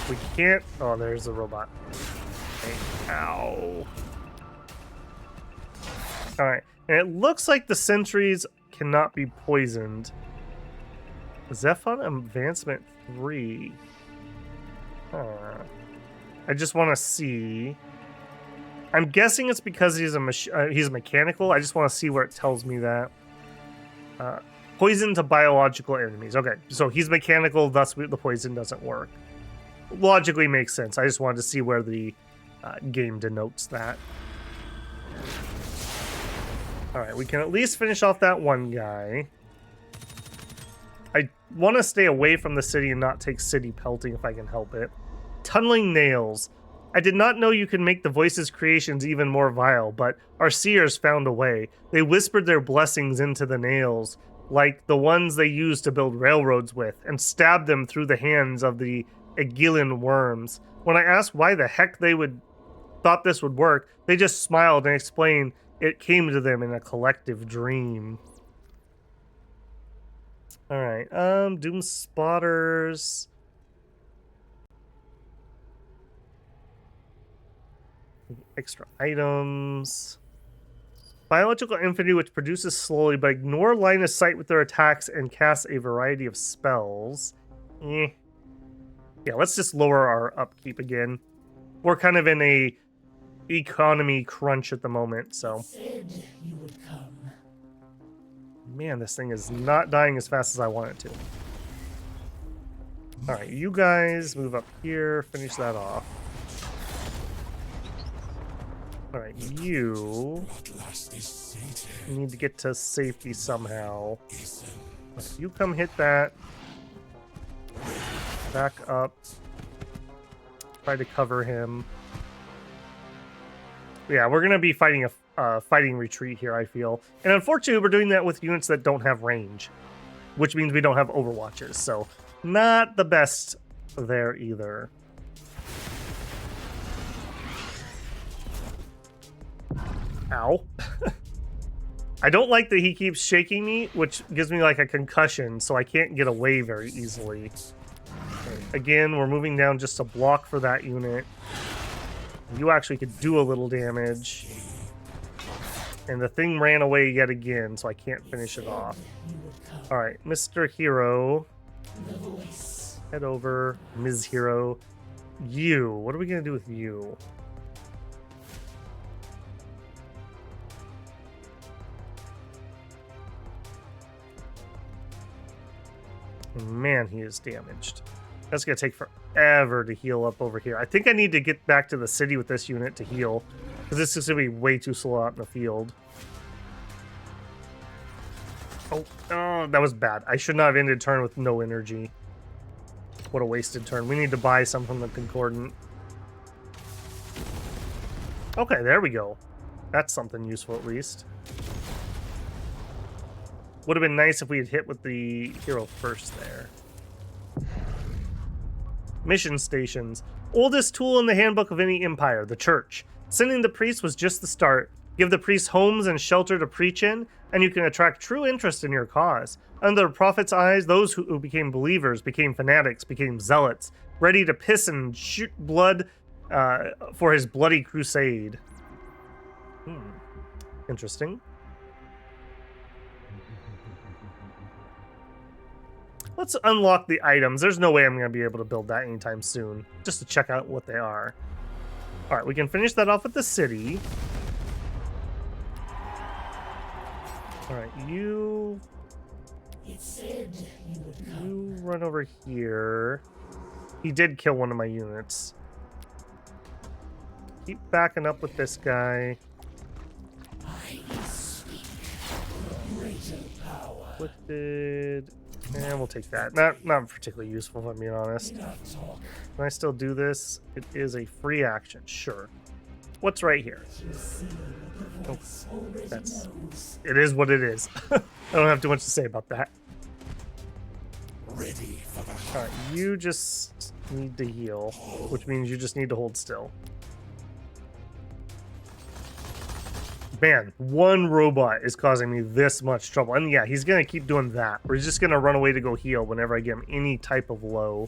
Speaker 1: We can't... Oh, there's the robot. Okay. Ow. Alright, and it looks like the sentries cannot be poisoned. Zephon Advancement 3. I just want to see. I'm guessing it's because he's mechanical. I just want to see where it tells me that. Poison to biological enemies. Okay, so he's mechanical, thus the poison doesn't work. Logically makes sense. I just wanted to see where the game denotes that. Alright, we can at least finish off that one guy. I want to stay away from the city and not take city pelting if I can help it. Tunneling nails. I did not know you could make the voices' creations even more vile, but our seers found a way. They whispered their blessings into the nails, like the ones they used to build railroads with, and stabbed them through the hands of the Aegilian worms. When I asked why the heck they thought this would work, they just smiled and explained it came to them in a collective dream. Alright, Doom Spotters. Extra items. Biological infantry which produces slowly but ignore line of sight with their attacks and casts a variety of spells. Yeah, let's just lower our upkeep again. We're kind of in a economy crunch at the moment, so.
Speaker 3: Said you would come.
Speaker 1: Man, this thing is not dying as fast as I want it to. Alright, you guys move up here, finish that off. Alright, you need to get to safety somehow. You come hit that. Back up. Try to cover him. Yeah, we're going to be fighting a fighting retreat here, I feel. And unfortunately, we're doing that with units that don't have range, which means we don't have overwatches, so not the best there either. Ow. I don't like that he keeps shaking me, which gives me like a concussion, so I can't get away very easily. Okay, again, we're moving down just a block for that unit. You actually could do a little damage. And the thing ran away yet again, so I can't finish it off. All right, Mr. Hero. Head over. Ms. Hero. You. What are we going to do with you? Man, he is damaged. That's going to take forever to heal up over here. I think I need to get back to the city with this unit to heal, because this is going to be way too slow out in the field. Oh, that was bad. I should not have ended turn with no energy. What a wasted turn. We need to buy some from the Concordant. Okay, there we go. That's something useful at least. Would have been nice if we had hit with the hero first there. Mission stations. Oldest tool in the handbook of any empire, the church. Sending the priest was just the start. Give the priests homes and shelter to preach in, and you can attract true interest in your cause. Under the prophet's eyes, those who became believers became fanatics, became zealots, ready to piss and shoot blood for his bloody crusade. Interesting. Let's unlock the items. There's no way I'm going to be able to build that anytime soon, just to check out what they are. All right, we can finish that off at the city. All right, you run over here. He did kill one of my units. Keep backing up with this guy. Lifted. And we'll take that. Not particularly useful, if I'm being honest. Can I still do this? It is a free action. Sure. What's right here? Oh, it is what it is. I don't have too much to say about that.
Speaker 3: Ready for the
Speaker 1: All right, you just need to heal, which means you just need to hold still. Man, one robot is causing me this much trouble. And yeah, he's going to keep doing that. We're just going to run away to go heal whenever I give him any type of low.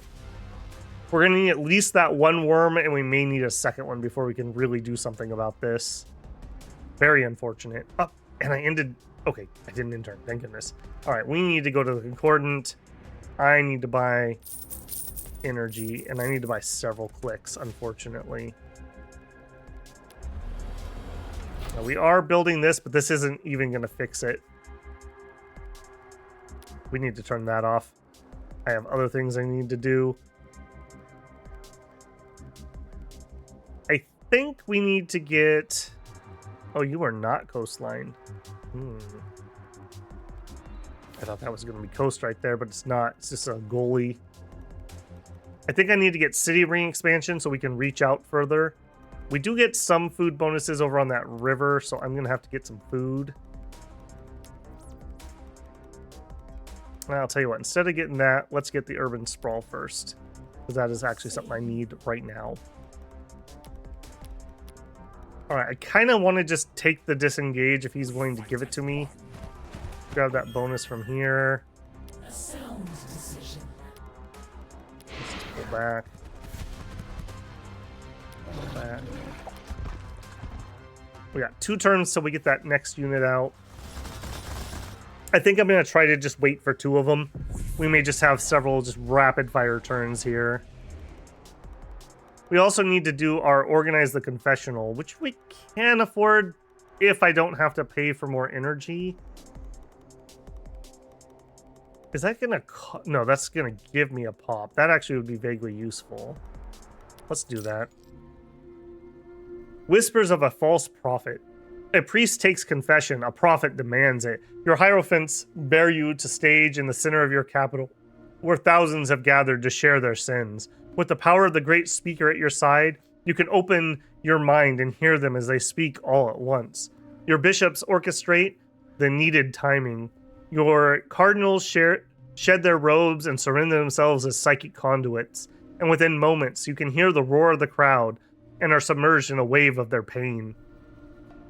Speaker 1: We're going to need at least that one worm, and we may need a second one before we can really do something about this. Very unfortunate. Oh, and I ended... Okay, I didn't end turn. Thank goodness. All right, we need to go to the Concordant. I need to buy energy, and I need to buy several clicks, unfortunately. Now, we are building this, but this isn't even going to fix it. We need to turn that off. I have other things I need to do. I think we need to get... Oh, you are not coastline. I thought that was going to be coast right there, but it's not. It's just a goalie. I think I need to get city ring expansion so we can reach out further. We do get some food bonuses over on that river, so I'm going to have to get some food. I'll tell you what, instead of getting that, let's get the urban sprawl first, because that is actually something I need right now. All right, I kind of want to just take the disengage if he's willing to give it to me. Grab that bonus from here.
Speaker 3: A sound decision.
Speaker 1: Let's go back. Go back. We got 2 turns till we get that next unit out. I think I'm going to try to just wait for 2 of them. We may just have several just rapid fire turns here. We also need to do our organize the confessional, which we can afford if I don't have to pay for more energy. Is that going to... No, that's going to give me a pop. That actually would be vaguely useful. Let's do that. Whispers of a false prophet. A priest takes confession, a prophet demands it. Your hierophants bear you to stage in the center of your capital, where thousands have gathered to share their sins. With the power of the great speaker at your side, you can open your mind and hear them as they speak all at once. Your bishops orchestrate the needed timing. Your cardinals shed their robes and surrender themselves as psychic conduits. And within moments, you can hear the roar of the crowd and are submerged in a wave of their pain.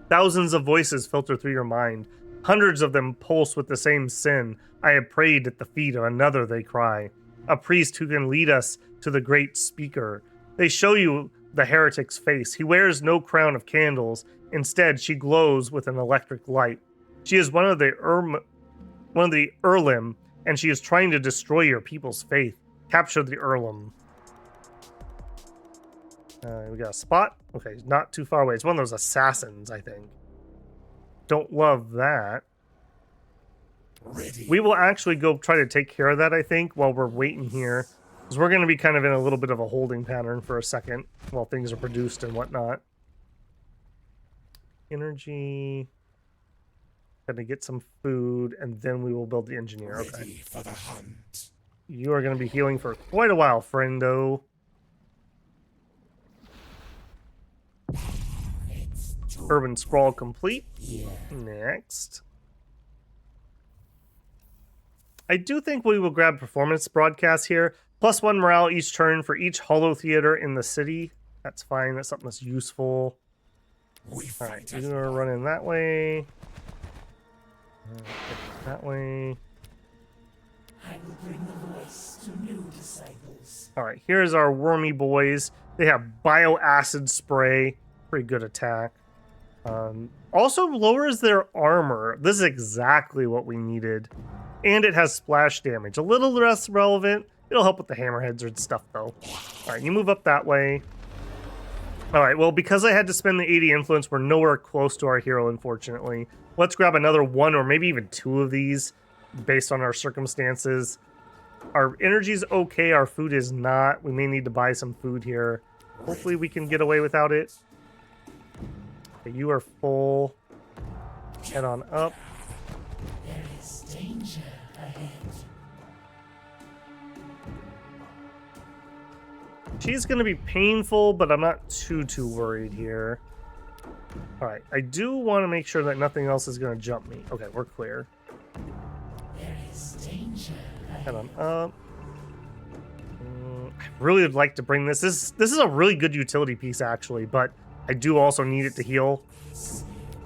Speaker 1: Thousands of voices filter through your mind. Hundreds of them pulse with the same sin. I have prayed at the feet of another, they cry. A priest who can lead us to the great speaker. They show you the heretic's face. He wears no crown of candles. Instead, she glows with an electric light. She is one of the Erlim, and she is trying to destroy your people's faith. Capture the Erlim. We got a spot. Okay, not too far away. It's one of those assassins, I think. Don't love that.
Speaker 4: Ready.
Speaker 1: We will actually go try to take care of that, I think, while we're waiting here. Because we're going to be kind of in a little bit of a holding pattern for a second while things are produced and whatnot. Energy. Gonna get some food, and then we will build the engineer. Okay.
Speaker 4: Ready for the hunt.
Speaker 1: You are going to be healing for quite a while, friendo. Urban Sprawl complete. Next. I do think we will grab performance broadcast here. +1 morale each turn for each holo theater in the city. That's fine. That's something that's useful. Alright, you are running that way. That way.
Speaker 3: I will bring the voice to new disciples.
Speaker 1: Alright, here's our wormy boys. They have bioacid spray. Pretty good attack. Also lowers their armor. This is exactly what we needed. And it has splash damage. A little less relevant. It'll help with the hammerheads and stuff, though. Alright, you move up that way. Alright, well, because I had to spend the 80 influence, we're nowhere close to our hero, unfortunately. Let's grab another one or maybe even two of these, based on our circumstances. Our energy's okay, our food is not. We may need to buy some food here. Hopefully we can get away without it. Okay, you are full. Head on up.
Speaker 3: There is danger ahead.
Speaker 1: She's going to be painful, but I'm not too worried here. Alright, I do want to make sure that nothing else is going to jump me. Okay, we're clear.
Speaker 3: There is danger ahead.
Speaker 1: Head on up. I really would like to bring this. This is a really good utility piece, actually, but I do also need it to heal.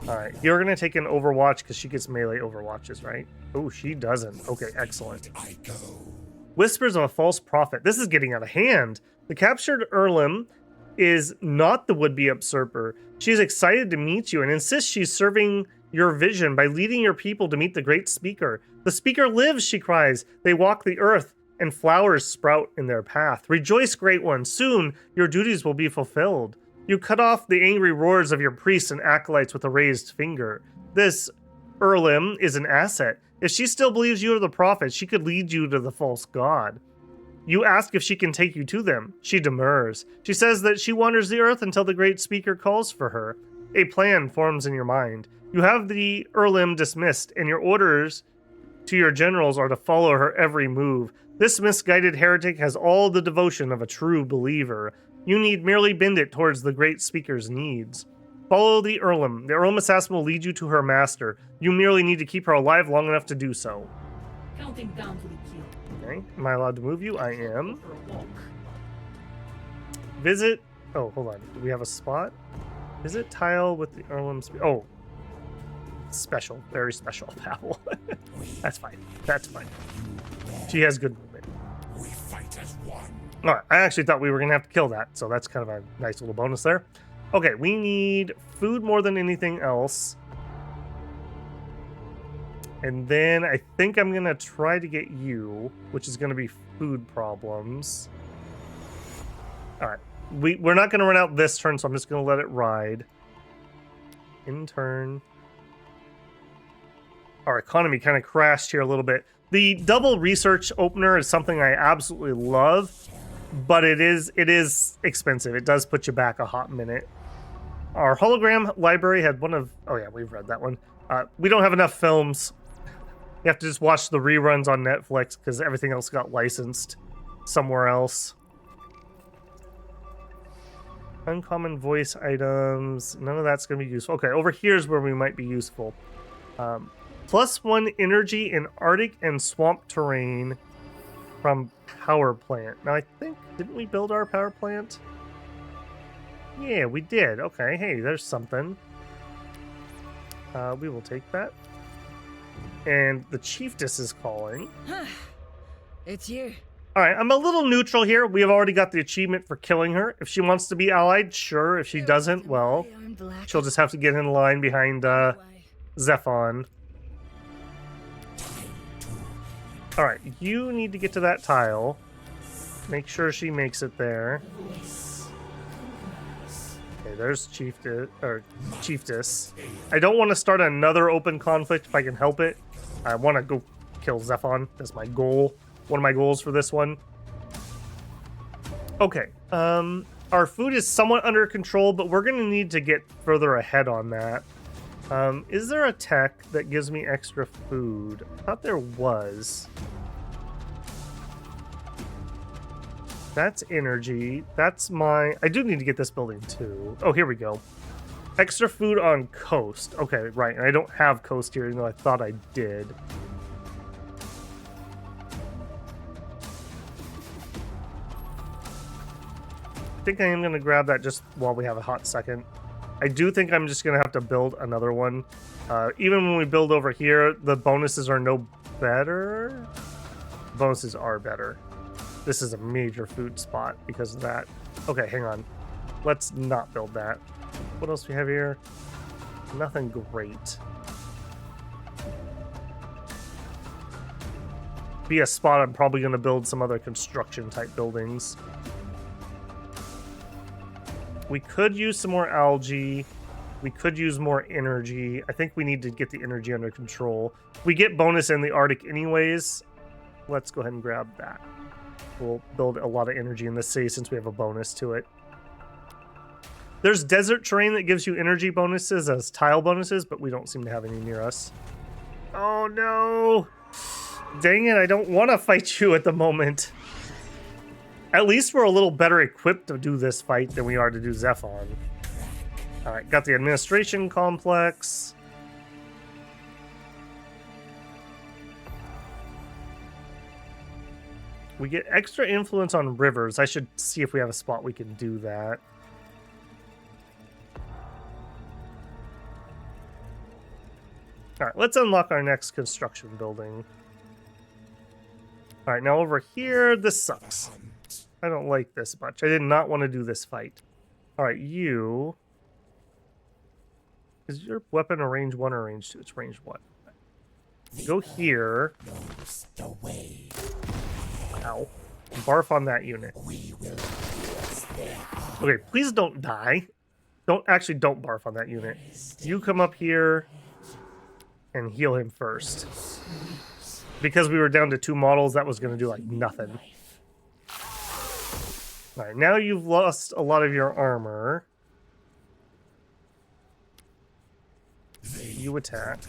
Speaker 1: Alright, you're going to take an Overwatch because she gets melee Overwatches, right? Oh, she doesn't. Okay, excellent.
Speaker 4: I go.
Speaker 1: Whispers of a false prophet. This is getting out of hand. The captured Erlim is not the would-be usurper. She is excited to meet you and insists she's serving your vision by leading your people to meet the great speaker. The speaker lives, she cries. They walk the earth, and flowers sprout in their path. Rejoice, great one. Soon your duties will be fulfilled. You cut off the angry roars of your priests and acolytes with a raised finger. This Erlim is an asset. If she still believes you are the prophet, she could lead you to the false god. You ask if she can take you to them. She demurs. She says that she wanders the earth until the great speaker calls for her. A plan forms in your mind. You have the Erlim dismissed, and your orders to your generals are to follow her every move. This misguided heretic has all the devotion of a true believer. You need merely bend it towards the great speaker's needs. Follow the Erlim. The Erlim assassin will lead you to her master. You merely need to keep her alive long enough to do so.
Speaker 5: Counting down to the kill.
Speaker 1: Okay, am I allowed to move you? I am.
Speaker 5: For a walk.
Speaker 1: Visit. Oh, hold on. Do we have a spot? Visit tile with the Erlim. Oh, special, very special battle. That's fine. That's fine. She has good movement.
Speaker 4: We fight as one.
Speaker 1: All right, I actually thought we were gonna have to kill that, so that's kind of a nice little bonus there. Okay, we need food more than anything else. And then I think I'm gonna try to get you, which is gonna be food problems. All right, we're not gonna run out this turn, so I'm just gonna let it ride. In turn. Our economy kind of crashed here a little bit. The double research opener is something I absolutely love, but it is expensive. It does put you back a hot minute. Our hologram library had one of... Oh yeah, we've read that one. We don't have enough films. You have to just watch the reruns on Netflix because everything else got licensed somewhere else. Uncommon voice items. None of that's going to be useful. Okay, over here's where we might be useful. +1 energy in Arctic and swamp terrain from power plant. Now I think, didn't we build our power plant? Yeah, we did. Okay, hey, there's something. We will take that. And the chiefess is calling.
Speaker 5: It's you.
Speaker 1: All right, I'm a little neutral here. We have already got the achievement for killing her. If she wants to be allied, sure. If she doesn't, well, she'll just have to get in line behind Zephon. All right, you need to get to that tile. Make sure she makes it there. Okay, there's Chiefess. I don't want to start another open conflict if I can help it. I want to go kill Zephon. That's my goal. One of my goals for this one. Okay, our food is somewhat under control, but we're going to need to get further ahead on that. Is there a tech that gives me extra food? I thought there was. That's energy. That's my... I do need to get this building too. Oh, here we go. Extra food on coast. Okay, right. And I don't have coast here, even though I thought I did. I think I am going to grab that just while we have a hot second. I do think I'm just going to have to build another one. Even when we build over here, the bonuses are no better. Bonuses are better. This is a major food spot because of that. Okay, hang on. Let's not build that. What else do we have here? Nothing great. Be a spot I'm probably going to build some other construction type buildings. We could use some more algae. We could use more energy. I think we need to get the energy under control. We get bonus in the Arctic anyways. Let's go ahead and grab that. We'll build a lot of energy in this city since we have a bonus to it. There's desert terrain that gives you energy bonuses as tile bonuses, but we don't seem to have any near us. Oh no! Dang it, I don't want to fight you at the moment. At least we're a little better equipped to do this fight than we are to do Zephon. Alright, got the administration complex. We get extra influence on rivers. I should see if we have a spot we can do that. Alright, let's unlock our next construction building. Alright, now over here, this sucks. I don't like this much. I did not want to do this fight. Alright, you... Is your weapon a range 1 or range 2? It's range 1. Go here. Ow. Barf on that unit. Okay, please don't die. Don't barf on that unit. You come up here and heal him first. Because we were down to 2 models, that was going to do like nothing. Alright, now you've lost a lot of your armor. You attack.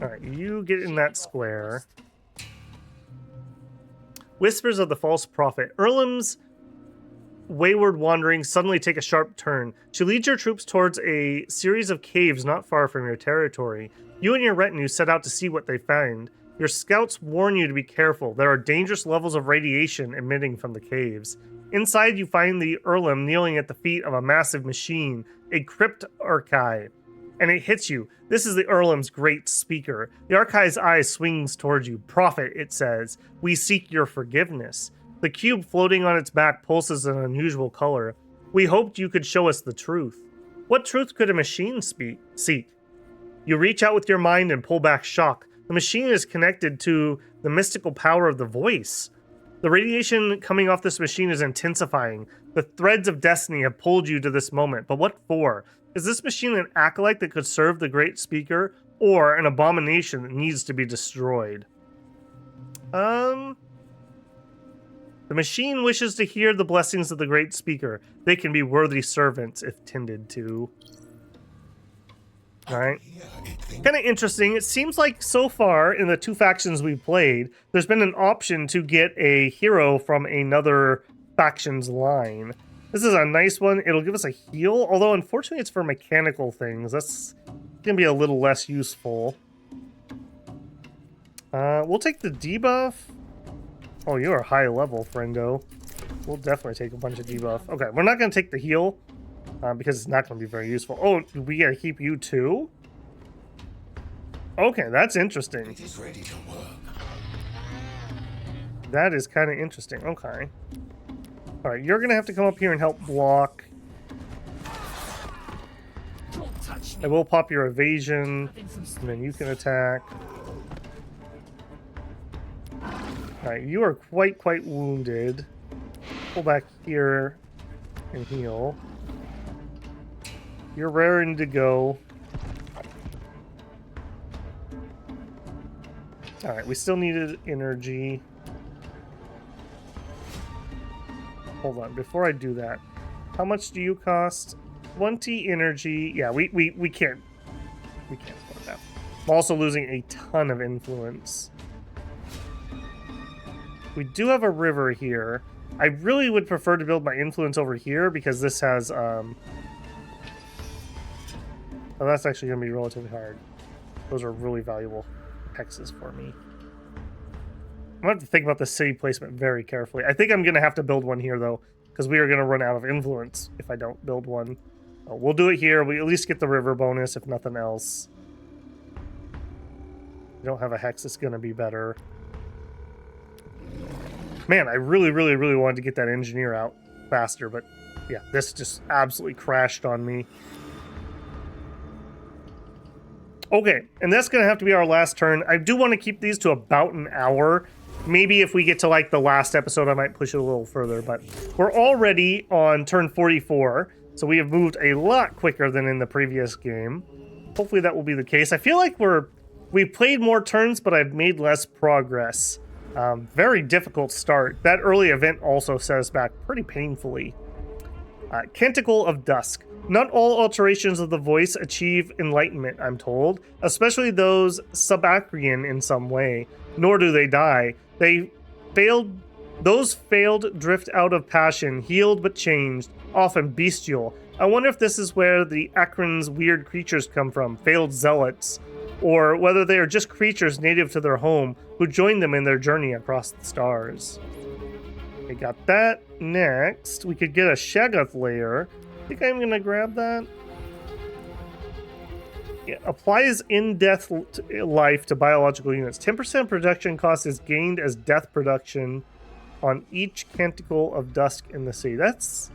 Speaker 1: Alright, you get in that square. Whispers of the False Prophet. Erlem's wayward wanderings suddenly take a sharp turn. She leads your troops towards a series of caves not far from your territory. You and your retinue set out to see what they find. Your scouts warn you to be careful. There are dangerous levels of radiation emitting from the caves. Inside, you find the Erlem kneeling at the feet of a massive machine, a crypt archive. And it hits you. This is the Erlem's great speaker. The archive's eye swings towards you. Prophet, it says, we seek your forgiveness. The cube floating on its back pulses an unusual color. We hoped you could show us the truth. What truth could a machine seek? You reach out with your mind and pull back shock. The machine is connected to the mystical power of the voice. The radiation coming off this machine is intensifying. The threads of destiny have pulled you to this moment. But what for? Is this machine an acolyte that could serve the great speaker, or an abomination that needs to be destroyed? The machine wishes to hear the blessings of the great speaker. They can be worthy servants if tended to. Alright. Kind of interesting. It seems like so far in the 2 factions we've played, there's been an option to get a hero from another faction's line. This is a nice one. It'll give us a heal, although unfortunately it's for mechanical things. That's going to be a little less useful. We'll take the debuff. Oh, you are high level, friendo. We'll definitely take a bunch of debuff. Okay, we're not going to take the heal, because it's not going to be very useful. Oh, we got to keep you too? Okay, that's interesting.
Speaker 4: It is ready to work.
Speaker 1: That is kind of interesting. Okay. All right, you're gonna have to come up here and help block.
Speaker 5: Don't touch me.
Speaker 1: I will pop your evasion,
Speaker 5: Having some
Speaker 1: and then you
Speaker 5: space.
Speaker 1: can attack. All right, you are quite wounded. Pull back here and heal. You're raring to go. All right, we still needed energy. Hold on, before I do that, how much do you cost? 20 energy. Yeah, we can't afford that. I'm also losing a ton of influence. We do have a river here. I really would prefer to build my influence over here because this has oh, that's actually gonna be relatively hard. Those are really valuable hexes for me. I'm gonna have to think about the city placement very carefully. I think I'm gonna have to build one here though, because we are gonna run out of influence if I don't build one. We'll do it here. We at least get the river bonus, if nothing else. We don't have a hex that's gonna be better. Man, I really wanted to get that engineer out faster, but yeah, this just absolutely crashed on me. Okay, and that's gonna have to be our last turn. I do want to keep these to about an hour. Maybe if we get to like the last episode, I might push it a little further, but we're already on turn 44, so we have moved a lot quicker than in the previous game. Hopefully that will be the case. I feel like we've played more turns, but I've made less progress. Very difficult start. That early event also set us back pretty painfully. Canticle of Dusk. Not all alterations of the voice achieve enlightenment, I'm told, especially those subacrian in some way, nor do they die. Those failed drift out of passion, healed but changed, often bestial. I wonder if this is where the Akron's weird creatures come from, failed zealots, or whether they are just creatures native to their home who joined them in their journey across the stars. We got that. Next, we could get a Shaggoth layer. I think I'm gonna grab that. Yeah, applies in-death life to biological units. 10% production cost is gained as death production on each Canticle of Dusk in the sea. That's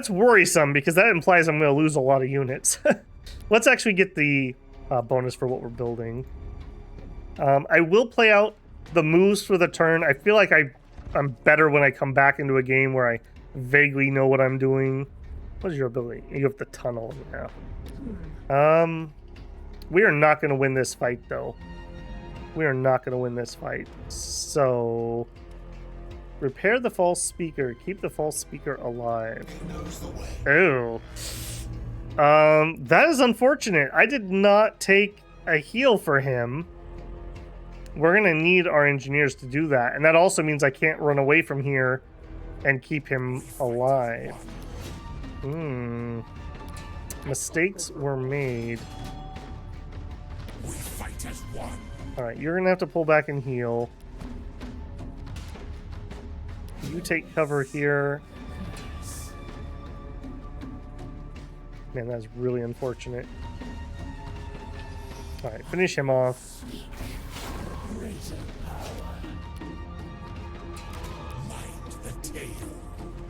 Speaker 1: worrisome because that implies I'm gonna lose a lot of units. Let's actually get the bonus for what we're building. I will play out the moves for the turn. I feel like I'm better when I come back into a game where I vaguely know what I'm doing. What is your ability? You have the tunnel now. We are not going to win this fight, though. We are not going to win this fight. So, repair the false speaker. Keep the false speaker alive. Oh. That is unfortunate. I did not take a heal for him. We're going to need our engineers to do that. And that also means I can't run away from here and keep him alive. Mistakes were made.
Speaker 3: We fight as one.
Speaker 1: Alright, you're gonna have to pull back and heal. You take cover here. Man, that's really unfortunate. Alright, finish him off.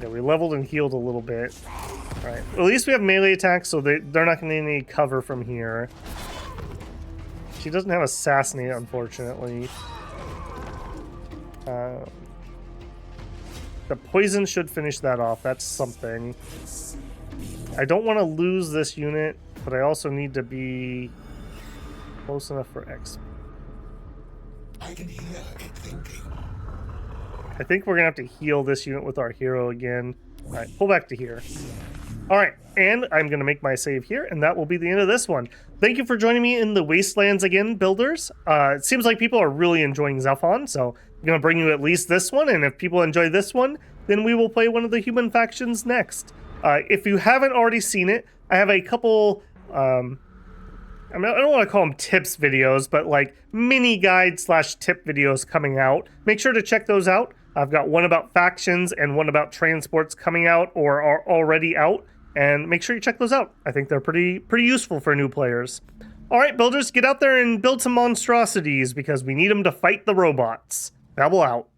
Speaker 1: Yeah, we leveled and healed a little bit. Alright, at least we have melee attacks, so they're not going to need any cover from here. She doesn't have Assassinate, unfortunately. The poison should finish that off. That's something. I don't want to lose this unit, but I also need to be close enough for X.
Speaker 3: I can hear it thinking.
Speaker 1: I think we're going to have to heal this unit with our hero again. Alright, pull back to here. Alright, and I'm going to make my save here, and that will be the end of this one. Thank you for joining me in the Wastelands again, builders. It seems like people are really enjoying Zephon, so I'm going to bring you at least this one, and if people enjoy this one, then we will play one of the human factions next. If you haven't already seen it, I have a couple... I don't want to call them tips videos, but like mini guide / tip videos coming out. Make sure to check those out. I've got one about factions and one about transports coming out or are already out. And make sure you check those out. I think they're pretty useful for new players. All right, builders, get out there and build some monstrosities because we need them to fight the robots. Babble out.